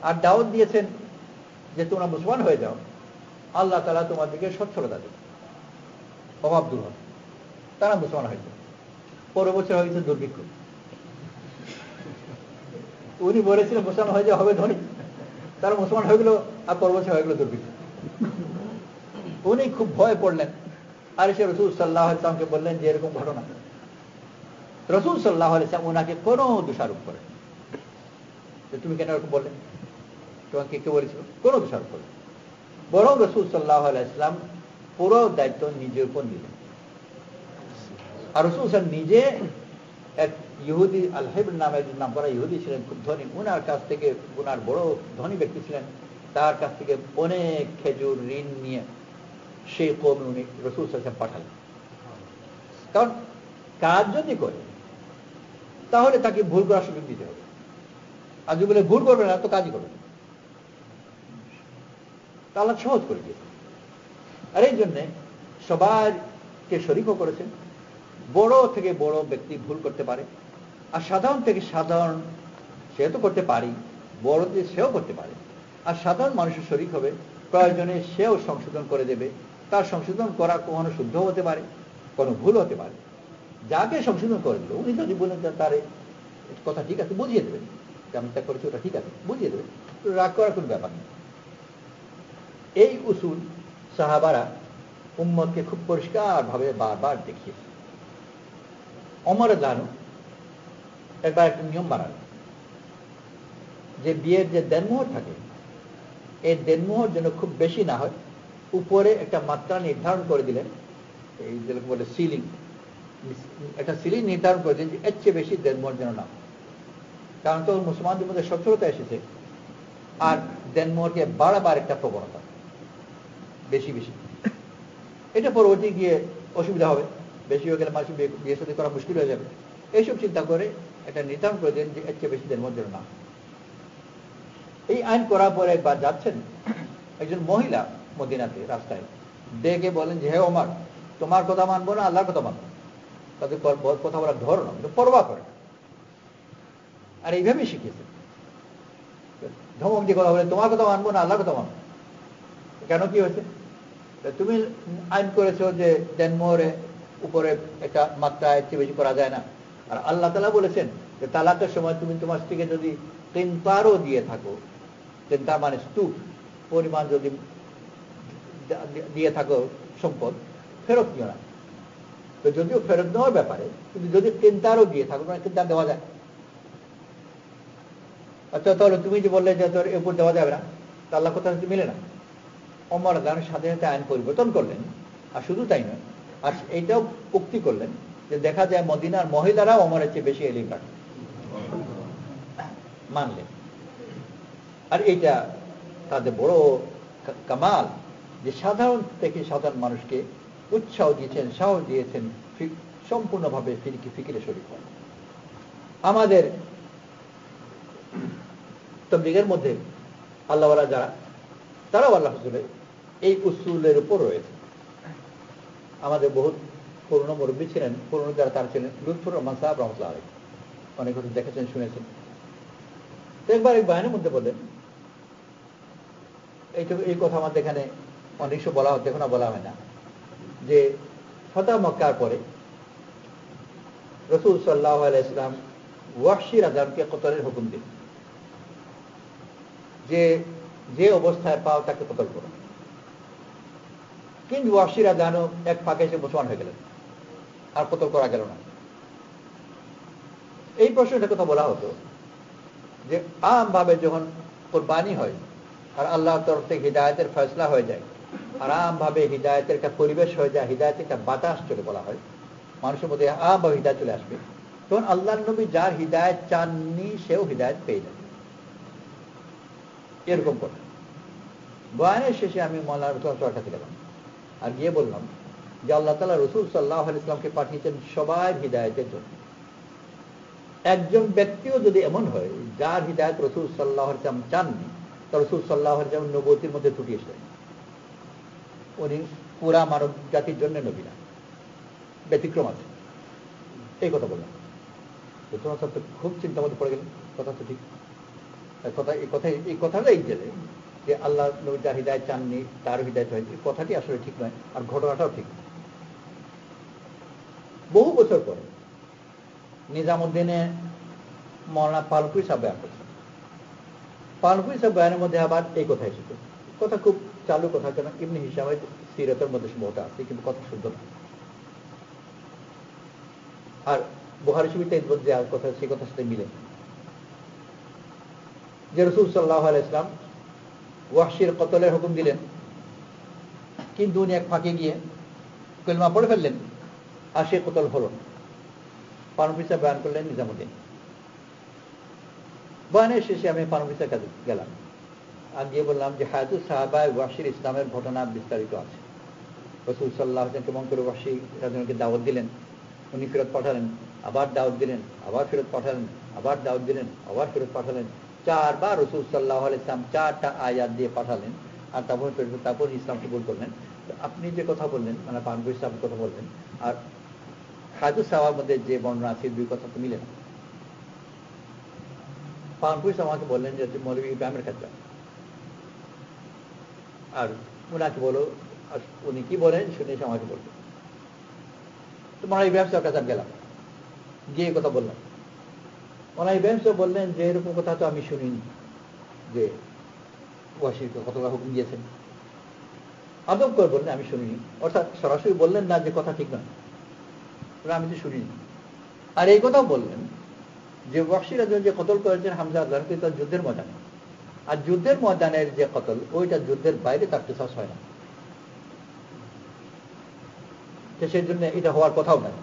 আর দাওয়াত দিয়েছেন যে তোমরা মুসলমান হয়ে যাও, আল্লাহ তাআলা তোমাদেরকে সচ্ছলতা দেবে, অভাব দূর হবে। তারা মুসলমান হয়েছে। পরের বছর হয়েছে দুর্ভিক্ষ। উনি বলেছিলেন মুসলমান হয়ে যাওয়া হবে ধনী, তারা মুসলমান হয়ে গেল, আর পরের বছর হয়ে গেল দুর্ভিক্ষ। উনি খুব ভয় পড়লেন, আর এসে রসুল সাল্লাল্লাহু আলাইহি ওয়াসাল্লামকে বললেন যে এরকম ঘটনা। রসুল সাল্লাল্লাহু আলাইহি ওয়াসাল্লাম ওনাকে কোনো দোষারোপ করেন যে তুমি কেন এরকম বললেন, তোমাকে কে বলেছিল, কোনো দোষারোপ করেন। বরং রসুল সাল্লাল্লাহু আলাইহি ওয়াসাল্লাম পুরো দায়িত্ব নিজের উপর নিলেন। আর রসুল সাল্লাল্লাহু নিজে এক ইহুদি, আল হিবর নামে একজন নাম করা ইহুদি ছিলেন, খুব ধনী। উনার কাছ থেকে, উনার বড় ধনী ব্যক্তি ছিলেন, তার কাছ থেকে অনেক খেজুর ঋণ নিয়ে সেই কওমে উনি রসুল সাল্লাল্লাহু আলাইহি ওয়াসাল্লাম পাঠালেন। কারণ কাজ যদি করে তাহলে তাকে ভুল করার সুযোগ দিতে হবে, আর যদি বলে ভুল করবে না তো কাজই করবে না। আল্লাহ সহজ করে দিয়েছে। আর এই জন্যে সবাইকে শরীকও করেছেন। বড় থেকে বড় ব্যক্তি ভুল করতে পারে, আর সাধারণ থেকে সাধারণ সে তো করতে পারি, বড় দিয়ে সেও করতে পারে। আর সাধারণ মানুষের শরীক হবে, প্রয়োজনে সেও সংশোধন করে দেবে। তার সংশোধন করা কখনো শুদ্ধ হতে পারে, কোনো ভুল হতে পারে। যাকে সংশোধন করে দিল উনি যদি বলেন তার কথা ঠিক আছে, বুঝিয়ে দেবেন যে আমি তা করেছি ওটা ঠিক আছে, বুঝিয়ে দেবেন, রাগ করার কোনো ব্যাপার নেই। এই উসুল সাহাবারা উম্মতকে খুব পরিষ্কারভাবে বারবার দেখিয়েছে। ওমর রাদিয়াল্লাহু আনহু একবার একটা নিয়ম বানালেন যে বিয়ের যে দেনমোহর থাকে, এই দেনমোহর যেন খুব বেশি না হয়, উপরে একটা মাত্রা নির্ধারণ করে দিলেন। এই যেরকম বলে সিলিং, একটা সিলিং নির্ধারণ করে দিলেন যে এর চেয়ে বেশি দেনমোহর যেন না। কারণ তো মুসলমানদের মধ্যে সচ্ছলতা এসেছে, আর দেনমোহরকে বাড়াবার একটা প্রবণতা, বেশি বেশি। এটা পরবর্তী গিয়ে অসুবিধা হবে, বেশি হয়ে গেলে মানুষ বিয়ে সাথে করা মুশকিল হয়ে যাবে। এইসব চিন্তা করে একটা নির্ধারণ করে দেন যে এর চেয়ে বেশি দেনমোহর যেন না। এই আইন করার পরে একবার যাচ্ছেন একজন মহিলা মদিনাতে রাস্তায়, ডেকে বলেন যে হে ওমর, তোমার কথা মানবো না আল্লাহর কথা মানবো। তাদের কথা বলার ধরন পরোয়া করে, আর এইভাবেই শিখিয়েছে। ধমক দিয়ে কথা বলে তোমার কথা মানবো না আল্লাহর কথা মানবো। কেন, কি হয়েছে? তুমি আইন করেছো যে দেনমোহরের উপরে একটা মাত্রা এর চেয়ে বেশি করা যায় না, আর আল্লাহ তাআলা বলেছেন যে তালাকের সময় তুমি তোমার স্ত্রীকে যদি কিন্তারও দিয়ে থাকো, কিন্তার মানে স্তূপ পরিমাণ যদি দিয়ে থাকো সম্পদ, ফেরত নিও না। তো যদিও ফেরত নেওয়ার ব্যাপারে, কিন্তু যদি কিন্তারও দিয়ে থাকো, মানে কিন্তার দেওয়া যায়। আচ্ছা, তাহলে তুমি যে বললে যে তোর এরপর দেওয়া যাবে না, তা আল্লাহ কথা মিলে না। ওমর রাদিয়াল্লাহু আনহু সাথে সাথে আইন পরিবর্তন করলেন। আর শুধু তাই নয়, আর এইটাও উক্তি করলেন যে দেখা যায় মদিনার মহিলারা ওমরের চেয়ে বেশি এলিম রাখে, মানলেন। আর এইটা তাদের বড় কামাল যে সাধারণ থেকে সাধারণ মানুষকে উৎসাহ দিয়েছেন, সাহস দিয়েছেন সম্পূর্ণভাবে ফিকিরে শরীক হয়। আমাদের তাবলীগের মধ্যে আল্লাহওয়ালা যারা, তারাও আল্লাহ রাসূলের এই উসুলের উপর রয়েছে। আমাদের বহুত পুরনো মুরব্বী ছিলেন, পুরনো যারা তারা ছিলেন লুৎফুর রহমান সাহেব রহমতুল্লাহ আলাইহি, অনেক কথা দেখেছেন, শুনেছেন। তো একবার এই বয়ানের মধ্যে বললেন, এই কথা আমাদের এখানে অনেক সময় বলা হচ্ছে, এখন বলা হয় না, যে ফতহ মক্কার পরে রাসূল সাল্লাল্লাহু আলাইহি ওয়াসাল্লাম ওয়াহশী রাজাকে কতলের হুকুম দিলেন, যে অবস্থায় পাও তাকে কতল করো। কিন্তু ওয়াহশী রাজা এক ফাঁকে এসে মুসলমান হয়ে গেলেন, আর কতল করা গেল না। এই প্রশ্নটা কথা বলা হতো যে আমভাবে যখন কুরবানি হয় আর আল্লাহর তরফ থেকে হিদায়াতের ফয়সলা হয়ে যায়, আরামভাবে হিদায়াতের একটা পরিবেশ হয়ে যায়, হিদায়াতের একটা বাতাস চলে বলা হয়, মানুষের মধ্যে আমভাবে হিদায়ত চলে আসবে, তখন আল্লাহর নবী যার হিদায়ত চাননি সেও হিদায়ত পেয়ে যাবে। এরকম কথা। বয়ানের শেষে আমি মওলানা রহমাতুল্লাহর কাছে গেলাম আর গিয়ে বললাম যে আল্লাহ তাআলা রাসূল সাল্লাল্লাহু আলাইহি ওয়াসাল্লামকে পাঠিয়েছেন সবার হিদায়াতের জন্য। একজন ব্যক্তিও যদি এমন হয় যার হিদায়াত রাসূল সাল্লাল্লাহু আলাইহি ওয়াসাল্লাম চাননি, তা রাসূল সাল্লাল্লাহু আলাইহি ওয়াসাল্লাম নবুয়তির মধ্যে ত্রুটি এসেছে। উনি পুরা মানব জাতির জন্য নবী না, ব্যতিক্রম আছে, এই কথা বললাম। তোমার তো খুব চিন্তা মধ্যে পড়ে গেলেন, কথা তো ঠিক। এই কথাটাই যে আল্লাহ নবী যার হিদায়াত চাননি তার হিদায়াত হয়েছে, এই কথাটি আসলে ঠিক নয়, আর ঘটনাটাও ঠিক নয়। বহু বছর পরে নিজামুদ্দিনে মওলানা পালপুরি সাহেব বয়ান করছেন। পালপুরি সাহেব বয়ানের মধ্যে আবার এই কথা এসেছে, কথা খুব চালু কথা, কেন ইবনে হিশামের সিরাতের মধ্যে সম্ভবত আছে, কিন্তু কথা শুদ্ধ না। আর বুখারী শরীফে যে কথা সেই কথার সাথে মিলে যে রাসূল সাল্লাল্লাহু আলাইহি ওয়াসাল্লাম ওয়াহশির কতলের হুকুম দিলেন, কিন্তু উনি এক ফাঁকে গিয়ে কলমা পড়ে ফেললেন আর সে কতল হল না। পালপুরি সাহেব বয়ান করলেন নিজামুদ্দিন। বয়ানের শেষে আমি পালপুরি সাহেবের কাছে গেলাম আর গিয়ে বললাম যে হায়াতুস সাহাবা ওয়াহশির ইসলামের ঘটনা বিস্তারিত আছে। রাসূল সাল্লাল্লাহু আলাইহি ওয়াসাল্লাম কেমন করে ওয়াহশি রাজনকে দাওয়াত দিলেন, উনি ফেরত পাঠালেন, আবার দাওয়াত দিলেন, আবার ফেরত পাঠালেন, আবার দাওয়াত দিলেন, আবার ফেরত পাঠালেন। 4 বার রাসূল সাল্লাল্লাহু আলাইহি ওয়াসাল্লাম 4টা আয়াত দিয়ে পাঠালেন, আর তারপর ইসলাম কবুল করলেন। আপনি যে কথা বললেন, মানে পানপুরি সাহেব কথা বললেন আর হায়াতুস সাহাবার মধ্যে যে বর্ণনা আছে দুই কথা তো মিলে না। পানপুরি সাহেব আমাকে বললেন যে মৌলভী ইব্রাহিমের কাছে, আর উনাকে বলো, আর উনি কি বলেন শুনে এসে আমাকে বলবেন। তো মৌলানা ইব্রাহিম সাহেবের কাছে গেলাম, গিয়ে কথা বললাম। মৌলানা ইব্রাহিম সাহেব বললেন যে এরকম কথা তো আমি শুনিনি যে ওয়াহশির কতটা হুকুম দিয়েছেন। আদব করে বললেন আমি শুনিনি, অর্থাৎ সরাসরি বললেন না যে কথা ঠিক নয়, আমি তো শুনিনি। আর এই কথাও বললেন যে ওয়াহশি রাদিয়াল্লাহু যে কতল করেছেন হামজা রাদিয়াল্লাহু তার যুদ্ধের ময়দানে, আর যুদ্ধের ময়দানের যে কতল ওইটা যুদ্ধের বাইরে তার কিসাস হয় না, সেই জন্য এটা হওয়ার কথাও নাই।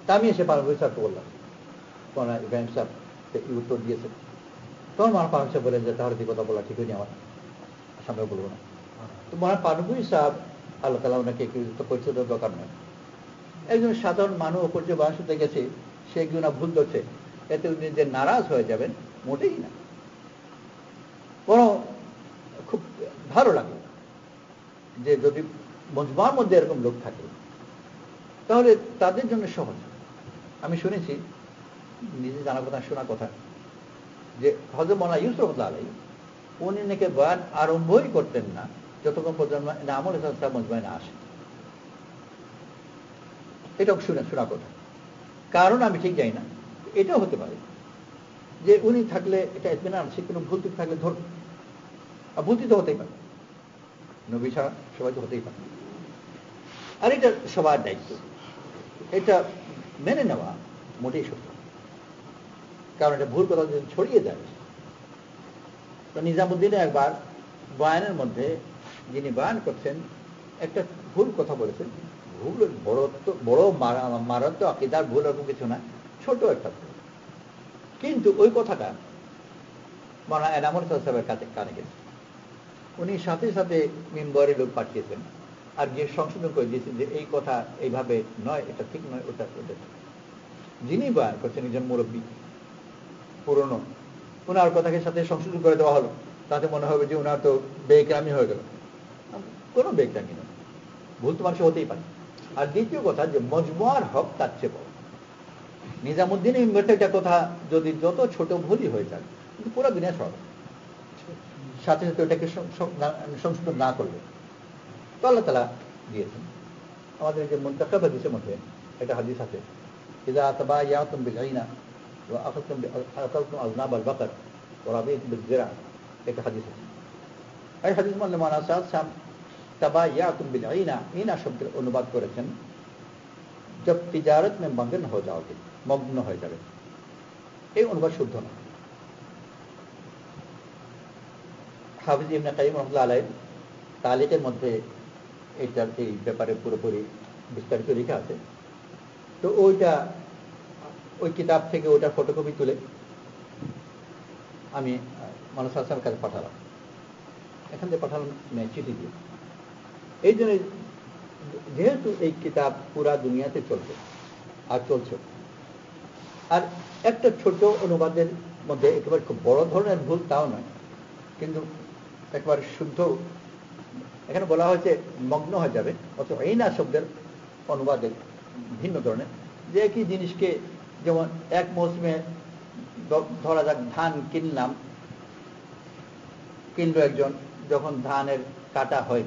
তা আমি এসে পালপুরি সাহেবকে বললাম, মৌলানা ইব্রাহিম সাহেব এই উত্তর দিয়েছেন। তখন মৌলানা পালপুরি সাহেব বলেন যে তাহলে এই কথা বলা ঠিক হয়নি, আমার সামনে বলবো না। তো মৌলানা পালপুরি সাহেব আল্লাহ তাআলা ওনাকে পরিচয় দরকার নয়, একজন সাধারণ মানুষ ওপর যে বয়ান শুনতে গেছে সে কি না ভুল ধরছে, এতে উনি যে নারাজ হয়ে যাবেন মোটেই না। বরং খুব ভালো লাগে যে যদি মজমার মধ্যে এরকম লোক থাকে তাহলে তাদের জন্য সহজ। আমি শুনেছি, নিজে জানা কথা শোনা কথা, যে হযরত মাওলানা ইউসুফ রাহমাতুল্লাহ আলাইহি উনি নাকি বয়ান আরম্ভই করতেন না যতক্ষণ পর্যন্ত ইমামুল হাসান সাহেব মজমায় না আসে। এটাও শোনা কথা, কারণ আমি ঠিক জানি না, এটাও হতে পারে যে উনি থাকলে এটা ইতমিনান, সে কোনো ভুল ত্রুটি থাকলে ধরবে, আর ভুল তো হতেই পারে, নবী ছাড়া সবাই তো হতেই পারে। আর এটা সবার দায়িত্ব, এটা মেনে নেওয়া মোটেই সত্য, কারণ এটা ভুল কথা যদি ছড়িয়ে যায়। তো নিজামুদ্দিনে একবার বয়ানের মধ্যে যিনি বয়ান করছেন একটা ভুল কথা বলেছেন, ভুল বড় মারাত্মক আকীদার ভুল এরকম কিছু না, ছোট একটা ভুল, কিন্তু ওই কথাটা মাওলানা এনামুল হক সাহেবের কাছে কানে গেছে। উনি সাথে সাথে মিম্বরে লোক পাঠিয়েছেন আর গিয়ে সংশোধন করে দিয়েছেন যে এই কথা এইভাবে নয়, এটা ঠিক নয়, ওটা ওটা। যিনি বয়ান করছেন একজন মুরব্বী পুরনো, ওনার কথাকে সাথে সংশোধন করে দেওয়া হলো, তাতে মনে হবে যে ওনার তো বেইকরামি হয়ে গেল। কোনো বেইকরামি নয়, ভুল তো মানুষ হতেই পারে। আর দ্বিতীয় কথা যে মজমুয়ার হক তার চেয়ে বড়। নিজামুদ্দিন একটা কথা যদি যত ছোট ভুলই হয়ে যায়, কিন্তু পুরো দুনিয়া সব সাথে সাথে ওটাকে সংশোধন না করলে তো আল্লাহ তাআলা দিয়েছেন। আমাদের যে মুনতাখাব হাদিসের মধ্যে একটা হাদিস আছে, ইযা তাবায়াতুম বিল আইনা ওয়া আখাযতুম আযনাব আল বাকর ওয়া রাবিতুম বিল জিরা, একটা হাদিস আছে। এই হাদিস মানে মাওলানা সাহেব তাবায়াতুম বিল আইনা, ইনা শব্দের অনুবাদ করেছেন जब तिजारत में मगन हो जाओगे, मग्न হয়ে যাবে। এই অনুবাদ শুদ্ধ না। হাফিজ ইবনে কাইয়িম রাহমাতুল্লাহ আলাইহি তালিকের মধ্যে এটার এই ব্যাপারে পুরোপুরি বিস্তারিত লেখা আছে। তো ওই কিতাব থেকে ওটার ফটোকপি তুলে আমি মানুষ আসলামের কাছে পাঠালাম, এখান থেকে পাঠালাম চিঠি দিয়ে। এই জন্য যেহেতু এই কিতাব পুরা দুনিয়াতে চলছে আর চলছে, আর একটা ছোট অনুবাদের মধ্যে একেবারে খুব বড় ধরনের ভুল তাও নয়, কিন্তু একেবারে শুদ্ধ এখানে বলা হয়েছে মগ্ন হয়ে যাবে, অথবা এই না শব্দের অনুবাদে ভিন্ন ধরনের, যে একই জিনিসকে যেমন এক মৌসুমে ধরা যাক ধান কিনলো একজন, যখন ধানের কাটা হয়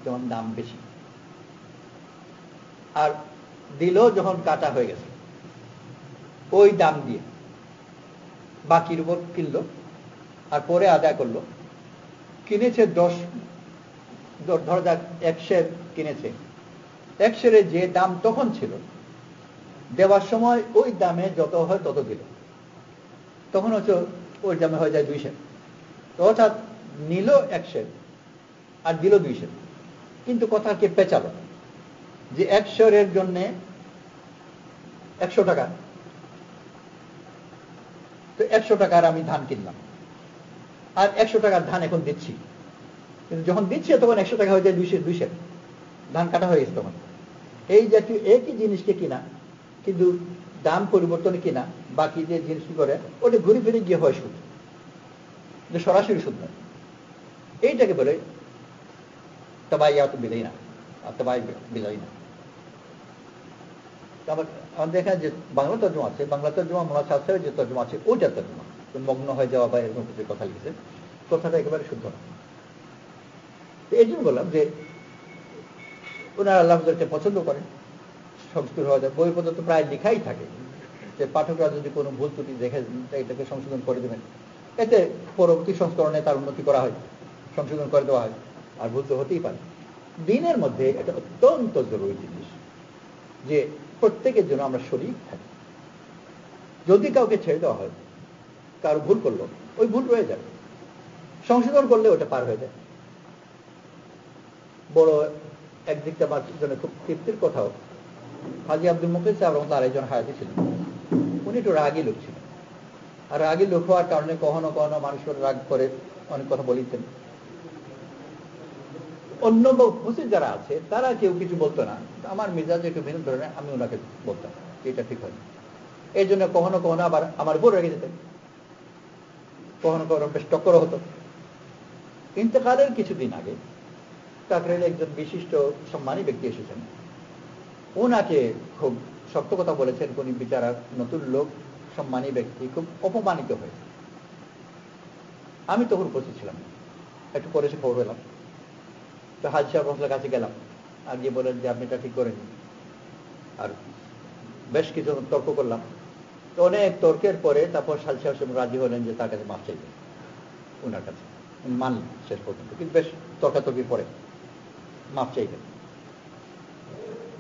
যেমন দাম বেশি, আর দিল যখন কাটা হয়ে গেছে ওই দাম দিয়ে বাকির উপর কিনলো আর পরে আদায় করলো। কিনেছে 10, ধরা যাক 1 সের কিনেছে, 1 সেরে যে দাম তখন ছিল দেওয়ার সময় ওই দামে যত হয় তত দিল, তখন হচ্ছে ওই দামে হয়ে যায় 2 সের। অর্থাৎ নিল 1 সের আর দিল 2 সের, কিন্তু কথাকে পেঁচালো যে 1 সেরের জন্য 100 টাকা, তো 100 টাকার আমি ধান কিনলাম আর 100 টাকার ধান এখন দিচ্ছি, কিন্তু যখন দিচ্ছে তখন 100 টাকা হয়ে যায় 2 সের, ধান কাটা হয়ে গেছে তখন। এই জাতীয় একই জিনিসকে কিনা, কিন্তু দাম পরিবর্তনে কিনা, বাকি যে জিনিস করে ওটা ঘুরে ফিরে গিয়ে হয় সুদ, যে সরাসরি সুদ নয়। এইটাকে বলে তবাইয়াত বিলাইনা, তবাই বিলাইনা। আমাদের এখানে যে বাংলা তর্জমা আছে, বাংলা তর্জমা মোলাসাহের যে তর্জমা আছে ওইটা তর্জমা, মগ্ন হয়ে যাওয়া বা এরকম কিছু কথা লিখেছে, কথাটা একেবারে শুদ্ধ না। এই জন্য বললাম যে ওনারা আল্লাহকে পছন্দ করেন, সংস্কৃত হওয়া যায়, বই পর্যন্ত প্রায় লেখাই থাকে যে পাঠকরা যদি কোনো ভুল ত্রুটি দেখে এটাকে সংশোধন করে দেবেন, এতে পরবর্তী সংস্করণে তার উন্নতি করা হয়, সংশোধন করে দেওয়া হয়। আর ভুল তো হতেই পারে। দিনের মধ্যে এটা অত্যন্ত জরুরি জিনিস যে প্রত্যেকের জন্য আমরা শরীক থাকি। যদি কাউকে ছেড়ে দেওয়া হয়, কারো ভুল করলো, ওই ভুল রয়ে যাবে, সংশোধন করলে ওটা পার হয়ে যায়। বড় একদিকটা আমার জন্য খুব তৃপ্তির কথাও, হাজী আব্দুল মুকিত সাহেব রহমতুল্লাহ আলাইহি একজন হায়াতি ছিলেন। উনি একটু রাগী লোক ছিলেন, আর রাগী লোক হওয়ার কারণে কখনো কখনো মানুষের রাগ করে অনেক কথা বলিতেন। অন্য উপস্থিত যারা আছে তারা কেউ কিছু বলতো না, আমার মেজাজ একটু ভিন্ন ধরনের, আমি ওনাকে বলতাম এটা ঠিক হয়নি। এই জন্য কখনো কখনো আবার আমার উপর রেগে যেতেন, কখনো কখনো বেশ টক্করও হতো। ইন্তেকালের কিছুদিন আগে কাকরাইলে একজন বিশিষ্ট সম্মানী ব্যক্তি এসেছেন, ওনাকে খুব শক্ত কথা বলেছেন। কোন বিচারা নতুন লোক, সম্মানী ব্যক্তি, খুব অপমানিত হয়েছে। আমি তখন উপস্থিত ছিলাম, একটু পরে এসে খবর পেলাম। তো হাজী সাহেব রহমতুল্লাহর কাছে গেলাম, আর গিয়ে বলেন যে আপনি এটা ঠিক করেন। আর বেশ কিছু তর্ক করলাম। তো অনেক তর্কের পরে তারপর হাজী সাহেব রাজি হলেন যে তার কাছে মাফ চাইবেন, ওনার কাছে মানলেন শেষ পর্যন্ত, কিন্তু বেশ তর্কাতর্কির পরে মাফ চাইবেন।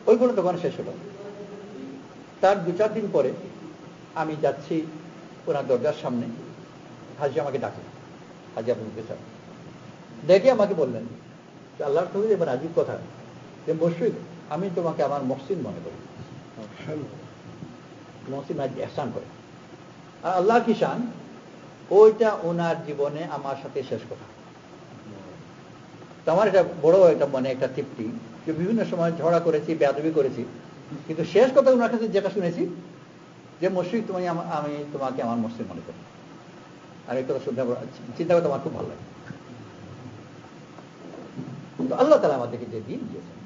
ওইগুলো তখন শেষ হলো। তার 2-4 দিন পরে আমি যাচ্ছি ওনার দরজার সামনে, হাজী আমাকে ডাকলেন, হাজী আব্দুল মুকিত সাহেব দেখে আমাকে বললেন যে আল্লাহর তৌফিক, এবার আজীব কথা যে মুশরিক, আমি তোমাকে আমার মুহসিন মনে করি, মুহসিন ইহসান করে। আর আল্লাহর কি শান, ওইটা ওনার জীবনে আমার সাথে শেষ কথা। তো আমার এটা বড় একটা মনে একটা তৃপ্তি যে বিভিন্ন সময় ঝগড়া করেছি, বেয়াদবি করেছি, কিন্তু শেষ কথা ওনার কাছে যেটা শুনেছি যে মুশরিক তুমি, আমি তোমাকে আমার মুহসিন মনে করি। আর এই কথা শুনতে চিন্তা করতে আমার খুব ভালো লাগে। তো আল্লাহ তাআলা আমাদেরকে যে দিন দিয়েছেন,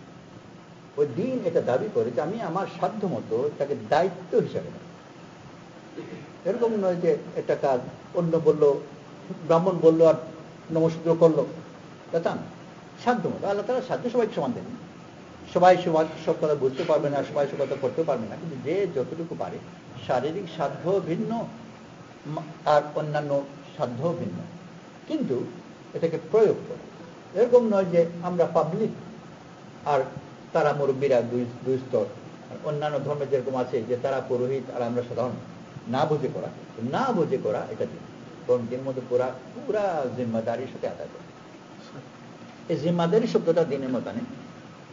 ওই দিন এটা দাবি করে যে আমি আমার সাধ্য মতো তাকে দায়িত্ব হিসাবে, এরকম নয় যে একটা কাজ অন্য বললো, ব্রাহ্মণ বললো আর নমস্কার করলো, তা না। সাধ্য মতো আল্লাহ তাআলা সাধ্য সবাইকে সমান দেন। সবাই সব কথা বুঝতে পারবে না, সবাই সব কথা করতেও পারবে না, কিন্তু যে যতটুকু পারে, শারীরিক সাধ্য ভিন্ন আর অন্যান্য সাধ্য ভিন্ন, কিন্তু এটাকে প্রয়োগ করে। এরকম নয় যে আমরা পাবলিক আর তারা মুরব্বীরা দুই স্তর, অন্যান্য ধর্মে যেরকম আছে যে তারা পুরোহিত আর আমরা সাধারণ, না বুঝে করা এটা দিন, বরং দিনের মধ্যে পুরা জিম্মাদারির সাথে আদায় করে। এই জিম্মাদারি শব্দটা দিনের মতানে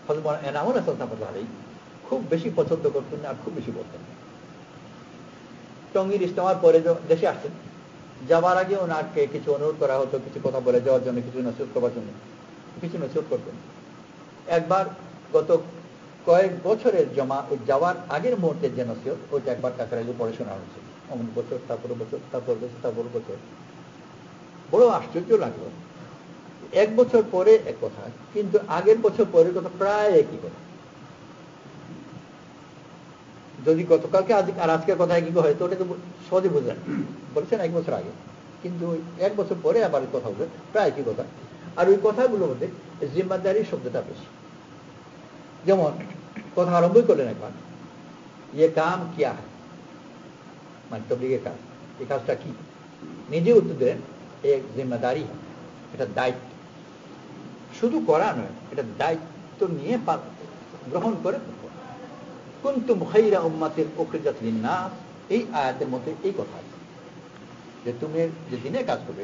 হযরত এনামুল হাসান রাহমাতুল্লাহ আলাইহি খুব বেশি পছন্দ করতেন আর খুব বেশি বলতেন। টঙ্গীর ইজতেমার পরে দেশে আসতেন, যাবার আগে ওনাকে কিছু অনুরোধ করা হতো, কিছু কথা বলে যাওয়ার জন্য, কিছু নসিহত করবার জন্য, কিছু নসিহত করতেন। একবার গত কয়েক বছরের জমা ওই যাওয়ার আগের মুহূর্তের যে নসিহত, ওইটা একবার কাকরাইলে পড়ে শোনা হচ্ছে। অমন বছর, তারপর বছর, তারপর বছর, তারপর বছর। বড় আশ্চর্য লাগলো। এক বছর পরে এক কথা, কিন্তু আগের বছর পরের কথা প্রায় একই কথা। যদি গতকালকে আর আজকের কথা একই হয় তো ওটা তো সহজে বোঝা যায়। বলছেন এক বছর আগে, কিন্তু এক বছর পরে আবার কথা হবে প্রায় একই কথা। আর ওই কথাগুলোর মধ্যে জিম্মাদারি শব্দটা বেশি। যেমন কথা আরম্ভই করলেন একবার, ये काम क्या है, মানে তবলিগের কাজ, এই কাজটা কি? নিজে উত্তর দেন এক জিম্মাদারি, এটা দায়িত্ব। শুধু করা নয়, এটা দায়িত্ব নিয়ে গ্রহণ করে। কুনতুম খায়রা উম্মাতিন উখরিজাত লিন-নাস, এই আয়াতের মধ্যে এই কথা আছে যে তুমি যে দিনে কাজ করবে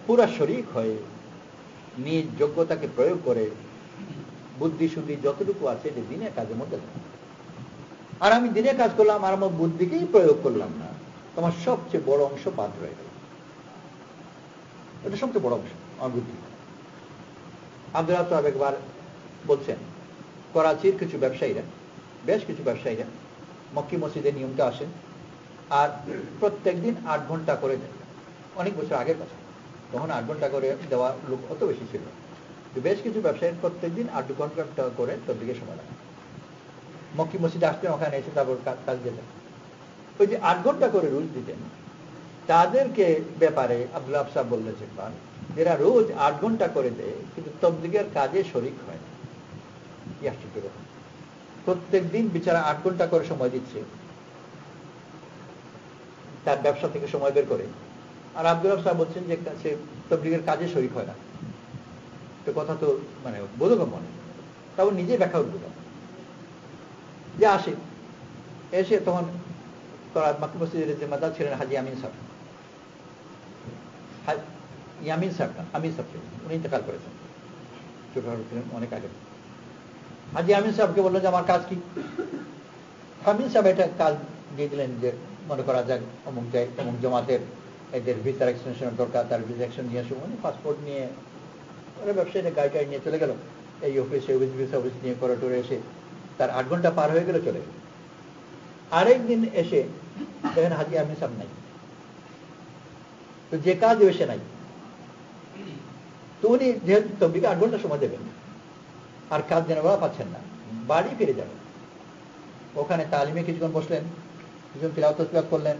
পুরা শরীক হয়ে, নিজ যোগ্যতাকে প্রয়োগ করে, বুদ্ধি শুদ্ধি যতটুকু আছে যে দিনের কাজের মধ্যে। আর আমি দিনে কাজ করলাম আর আমার বুদ্ধিকেই প্রয়োগ করলাম না, তোমার সবচেয়ে বড় অংশ বাদ রয়ে গেল। এটা সবচেয়ে বড় অংশ আমার বুদ্ধি। আব্দুল্লাহ সাহেব একবার বলছেন, করাচির কিছু ব্যবসায়ীরা, বেশ কিছু ব্যবসায়ীরা মক্কি মসজিদের নিয়মটা আসেন আর প্রত্যেক দিন 8 ঘন্টা করে দেন। অনেক বছর আগের কথা, তখন 8 ঘন্টা করে দেওয়া লোক অত বেশি ছিল। বেশ কিছু ব্যবসায়ী প্রত্যেক দিন 8 ঘন্টা করে তবলিগের সময় লাগে। মক্কি মসজিদে আসতেন, ওখানে এসে তারপর কাজ যেতেন। ওই যে 8 ঘন্টা করে রোজ দিতেন, তাদেরকে ব্যাপারে আব্দুল্লাহ সাহেব বললেন, যারা রোজ 8 ঘন্টা করে দেয় কিন্তু তবলিগের কাজে শরিক হয় না। কি আশ্চর্য কথা! প্রত্যেক দিন বিচারা 8 ঘন্টা করে সময় দিচ্ছে তার ব্যবসা থেকে সময় বের করে, আর আব্দুল্লাহ সাহেব বলছেন যে সে তবলিগের কাজে শরিক হয় না। তো কথা তো মানে বোধগম্য নয়। তারপর নিজে ব্যাখ্যা উদ্বোধন যে আসে, এসে তখন মক্কি মসজিদের জিম্মাদার ছিলেন হাজি আমিন সাহেব। ইয়ামিন সাহেব না, আমিন সাহেব ছিলেন, উনি ইন্তেকাল করেছেন, ছোট ছিলেন অনেক আগে। হাজি আমিন সাহেবকে বললো যে আমার কাজ কি? আমিন সাহেব একটা কাজ দিয়ে দিলেন যে মনে করা যাক অমুক যায় অমুক জমাতের এদের ভিসার এক্সটেনশনের দরকার, তার ভিসা এক্সটেনশন নিয়ে আসুন। উনি পাসপোর্ট নিয়ে ওরা ব্যবসায়ী গাড়ি টাড়ি নিয়ে চলে গেল এই অফিসে, ভিসা অফিস নিয়ে করে টোরে এসে তার 8 ঘন্টা পার হয়ে গেল, চলে গেল। আরেকদিন এসে দেখেন হাজি আমিন সাহেব নাই। তো যে কাজ এসে নাই, তো উনি যেহেতু তবলিগে 8 ঘন্টা সময় দেবেন আর কাজ যেন ওরা পাচ্ছেন না, বাড়ি ফিরে যাবেন। ওখানে তালিমে কিছুক্ষণ বসলেন, কিছুক্ষণ তিলাওয়াত করলেন,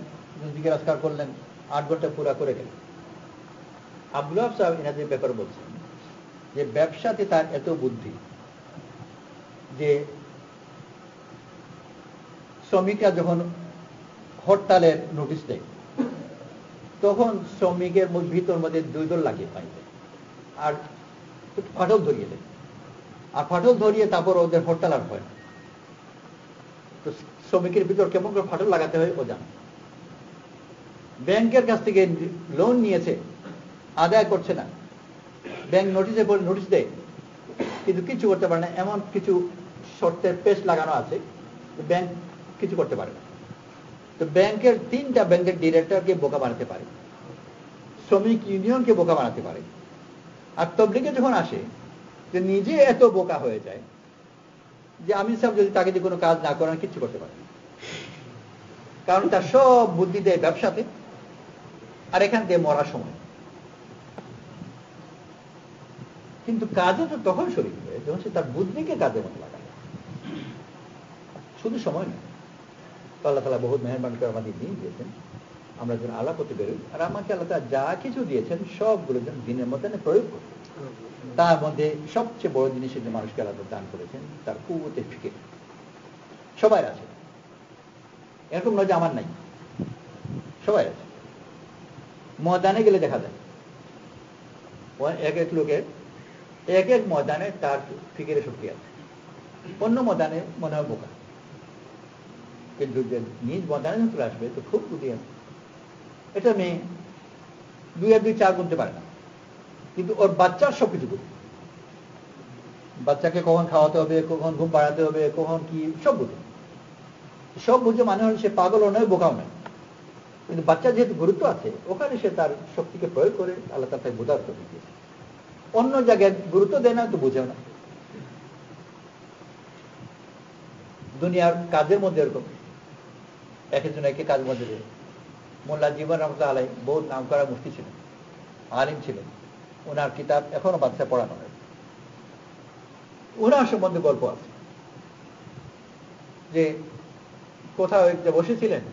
জিকির আজকার করলেন, 8 ঘন্টা পুরা করে গেলেন। আব্দুল্লাহ সাহেব এনাদের ব্যাপারে বলছেন যে ব্যবসাতে তার এত বুদ্ধি যে শ্রমিকরা যখন হরতালের নোটিশ দেয় তখন শ্রমিকের ভিতর মধ্যে 2 দল লাগিয়ে পাই আর ফাটল ধরিয়ে দেয়, আর ফাটল ধরিয়ে তারপর ওদের হরতাল আর হয় না। তো শ্রমিকের ভিতর কেমন করে ফাটল লাগাতে হয় ও জানে। ব্যাংকের কাছ থেকে লোন নিয়েছে, আদায় করছে না, ব্যাংক নোটিশে পরে নোটিশ দেয় কিন্তু কিছু করতে পারে না। এমন কিছু শর্তের পেশ লাগানো আছে ব্যাংক কিছু করতে পারে না। তো ব্যাংকের 3টা ব্যাংকের ডিরেক্টরকে বোকা বানাতে পারে, শ্রমিক ইউনিয়নকে বোকা বানাতে পারে। আর তবলিগে যখন আসে যে নিজে এত বোকা হয়ে যায় যে আমিন সাহেব যদি তাকে দিয়ে কোনো কাজ না করেন কিচ্ছু করতে পারে, কারণ তার সব বুদ্ধি দেয় ব্যবসাতে আর এখান দিয়ে মরার সময়। কিন্তু কাজে তো তখন শরীর হয়ে যখন সে তার বুদ্ধিকে কাজের মতো লাগায়, শুধু সময় নয়। আল্লাহ তাআলা বহুত মেহেরবান করে আমাদের দিন দিয়েছেন, আমরা যেন আল্লাহ করতে বেরোই। আর আমাকে আল্লাহ তাআলা যা কিছু দিয়েছেন সবগুলো যেন দিনের মধ্যে প্রয়োগ করি। তার মধ্যে সবচেয়ে বড় জিনিস যে মানুষকে আল্লাহ দান করেছেন তার কুওয়াতে ফিকির। সবাই আছে, এরকম নয় যে আমার নাই, সবাই আছে। ময়দানে গেলে দেখা যায় এক এক লোকের এক এক ময়দানে তার ফিকিরের শক্তি আছে, অন্য ময়দানে মনে হয় বোকা, কিন্তু নিজ ময়দানে চলে আসবে তো খুব বুদ্ধি আছে। এটা মেয়ে 2 আর 2 4 গুনতে পারে না, কিন্তু ওর বাচ্চার সবকিছু বুঝে। বাচ্চাকে কখন খাওয়াতে হবে, কখন ঘুম পাড়াতে হবে, কখন কি সব বুঝে। সব বুঝে মানে হল সে পাগলও নয় বোকাও নয়, কিন্তু বাচ্চা যেহেতু গুরুত্ব আছে, ওখানে সে তার শক্তিকে প্রয়োগ করে আল্লাহ তাআলা তাকে বোঝার তৌফিক দিয়েছে। অন্য জায়গায় গুরুত্ব দেয় না, তো বুঝেও না। দুনিয়ার কাজের মধ্যে এরকম এক একজন একে কাজের মধ্যে দেয়। মোল্লা জীবন রহমতুল্লাহ আলাইহি বহুত নাম করা মুফতি ছিলেন, আলিম ছিলেন। ওনার কিতাব এখনো বাচ্চা পড়ানো হয়। ওনার সম্বন্ধে গল্প আছে যে কোথাও একটা বসেছিলেন,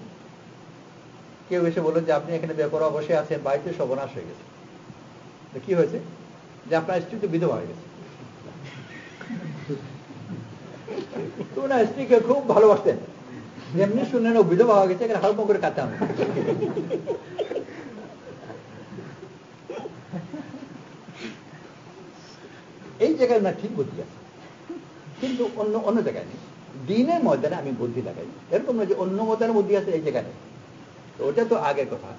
কেউ এসে বলল যে আপনি এখানে বেপরোয়া বসে আছেন, বাড়িতে সর্বনাশ হয়ে গেছে। কি হয়েছে? যে আপনার স্ত্রী তো বিধবা হয়ে গেছে। তো ওনার স্ত্রীকে খুব ভালোবাসতেন, যেমনি শুনলেন ও বিধবা হয়ে গেছে, এখানে হালকা করে কাটান। এই জায়গায় না ঠিক বুদ্ধি আছে, কিন্তু অন্য অন্য জায়গায় নেই। দিনের ময়দানে আমি বুদ্ধি লাগাই, এরকম না যে অন্য ময়দানে বুদ্ধি আছে এই জায়গায় নেই। তো ওটা তো আগের কথা।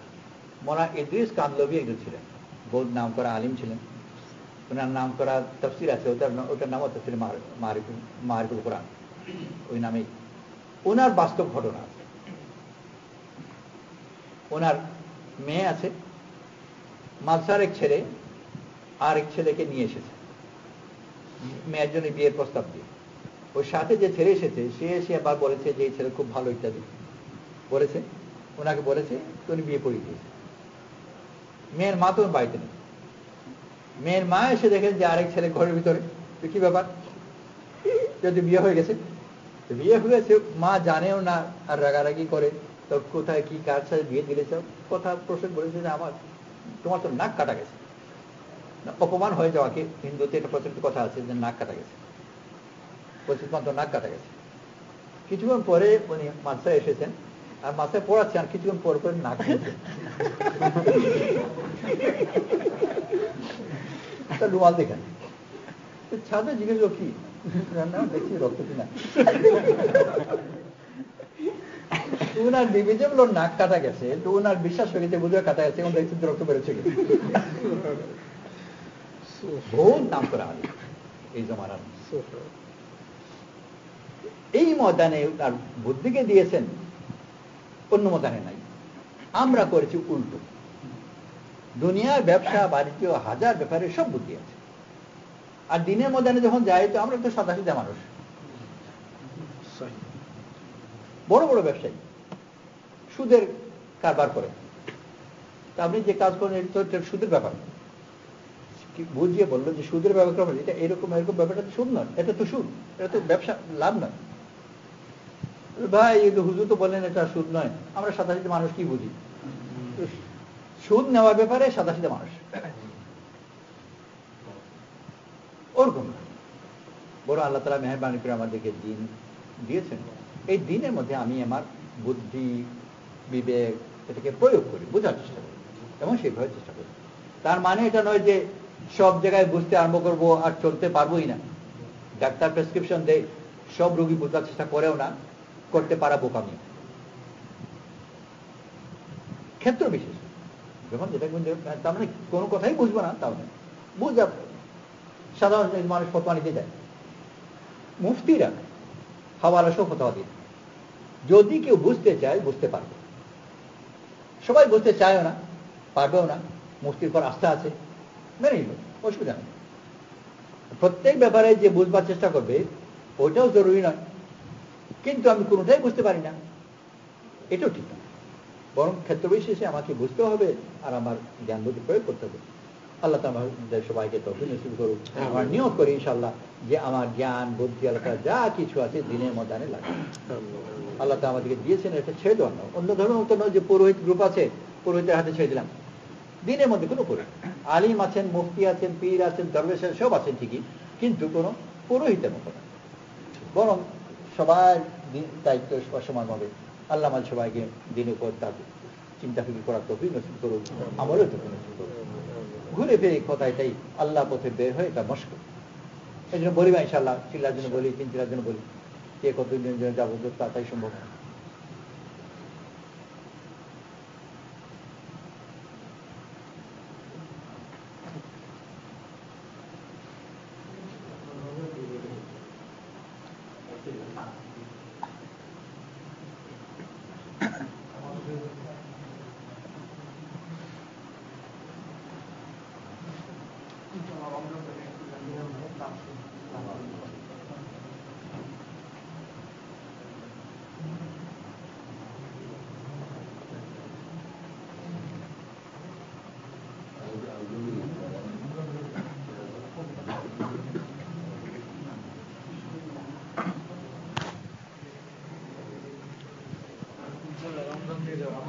মৌলানা ইদ্রিস কান্দলভি একজন ছিলেন, বহুত নাম করা আলিম ছিলেন। ওনার নাম করা তাফসির আছে, ওটার নামও তাফসির মারিফুল কোরআন, ওই নামেই। ওনার বাস্তব ঘটনা আছে। ওনার মেয়ে আছে, মালসার এক ছেলে আর এক ছেলেকে নিয়ে এসেছে মেয়ের জন্য বিয়ের প্রস্তাব দিয়ে। ওর সাথে যে ছেলে এসেছে সে এসে আবার বলেছে যে এই ছেলে খুব ভালো ইত্যাদি বলেছে। ওনাকে বলেছে, তুমি বিয়ে পড়িয়ে দিয়েছে। মেয়ের মা তো বাড়িতে নেই। মেয়ের মা এসে দেখেন যে আরেক ছেলে ঘরের ভিতরে। তো কি ব্যাপার, যদি বিয়ে হয়ে গেছে? বিয়ে হয়েছে, মা জানেও না, আর রাগারাগি করে। তো কোথায় কি কার সাথে বিয়ে দিলেছ কথা প্রসঙ্গ বলেছে যে আমার তোমার তো নাক কাটা গেছে। অপমান হয়ে যাওয়াকে হিন্দুতে একটা প্রচলিত কথা আছে যে নাক কাটা গেছে, বলছে তোমার তো নাক কাটা গেছে। কিছুক্ষণ পরে উনি মাদ্রাসায় এসেছেন, আর মাথায় পড়াচ্ছেন, আর কিছুক্ষণ পর পর নাক রুমাল দেখেন। ছাদে জিজ্ঞেস কি দেখছি রক্ত কিনা। ওনার দিবি যে বলল নাক কাটা গেছে, তো ওনার বিশ্বাস হয়ে গেছে বুঝে কাটা গেছে, এবং দেখছি রক্ত বেরোচ্ছে গেছে। বহুত নাম করা হয় এই জমানার। এই ময়দানে তার বুদ্ধিকে দিয়েছেন, অন্য ময়দানে নাই। আমরা করেছি উল্টো। দুনিয়ার ব্যবসা বাণিজ্য হাজার ব্যাপারে সব বুদ্ধি আছে, আর দিনের ময়দানে যখন যাই তো আমরা তো সাদাসিধা মানুষ, বড় বড় ব্যবসায়ী সুদের কারবার করে। তা আপনি যে কাজ করেন এটা তো সুদের ব্যাপার। বুঝিয়ে বললো যে সুদের ব্যাপার, এটা এরকম এরকম ব্যাপারটা তো সুদ নয়, এটা তো সুদ, এটা তো ব্যবসা লাভ নয়। ভাই হুজুর তো বললেন এটা সুদ নয়, আমরা সাদাসিধা মানুষ কি বুঝি? সুদ নেওয়ার ব্যাপারে সাদাসিধা মানুষ ওরকম না। বড় আল্লাহ তাআলা মেহেরবানি করে আমাদেরকে দিন দিয়েছেন। এই দিনের মধ্যে আমি আমার বুদ্ধি বিবেক এটাকে প্রয়োগ করি, বোঝার চেষ্টা করি এবং সেভাবে চেষ্টা করি। তার মানে এটা নয় যে সব জায়গায় বুঝতে আরম্ভ করবো আর চলতে পারবোই না। ডাক্তার প্রেসক্রিপশন দেয়, সব রোগী বোঝার চেষ্টা করেও না, করতে পারা বোকামি। ক্ষেত্র বিশেষ, যখন যেটা তার মানে কোনো কথাই বুঝবো না তাহলে বুঝা। সাধারণ মানুষ ফতোয়া নিতে যায়, মুফতিরা হাওয়ালা সব ফতোয়া দিন। যদি কেউ বুঝতে চায় বুঝতে পারবে, সবাই বুঝতে চায়ও না, পারবেও না, মুফতির পর আস্থা আছে, মেনে নিল, অসুবিধা নেই। প্রত্যেক ব্যাপারে যে বুঝবার চেষ্টা করবে ওইটাও জরুরি নয়, কিন্তু আমি কোনোটাই বুঝতে পারি না, এটাও ঠিক না। বরং ক্ষেত্র বিশেষে আমাকে বুঝতে হবে আর আমার জ্ঞান বুদ্ধি প্রয়োগ করতে হবে। আল্লাহ আমাদের সবাইকে তৌফিক নসিব করুক। আমার নিয়ত করি ইনশাআল্লাহ যে আমার জ্ঞান বুদ্ধি আল্লাহ যা কিছু আছে দিনের ময়দানে লাগে। আল্লাহ তাআলা আমাদেরকে দিয়েছেন, এটা ছেড়ে দেওয়ার নয়। অন্য ধর্মের মতো নয় যে পুরোহিত গ্রুপ আছে, পুরোহিতের হাতে ছেড়ে দিলাম। দিনের মধ্যে কোনো পুরোহিত, আলিম আছেন, মুফতি আছেন, পীর আছেন, দরবেশ আছেন, সব আছেন ঠিকই, কিন্তু কোনো পুরোহিতের মতো না। বরং সবার দায়িত্ব সমানভাবে আল্লাহ আমাদের সবাইকে দিনের উপর তার চিন্তা ফিকির করার তৌফিক নসিব করুক, আমারও তৌফিক নসিব করুক। ঘুরে ফিরে কথা এটাই, আল্লাহ পথে বের হয়ে এটা মুশকিল। এই জন্য বলি না ইনশাআল্লাহ, চিল্লার জন্য বলি, চিন্তার জন্য বলি, কে কতদিনের জন্য যাবো তাই সম্ভব না। রমজান দিয়ে যাওয়া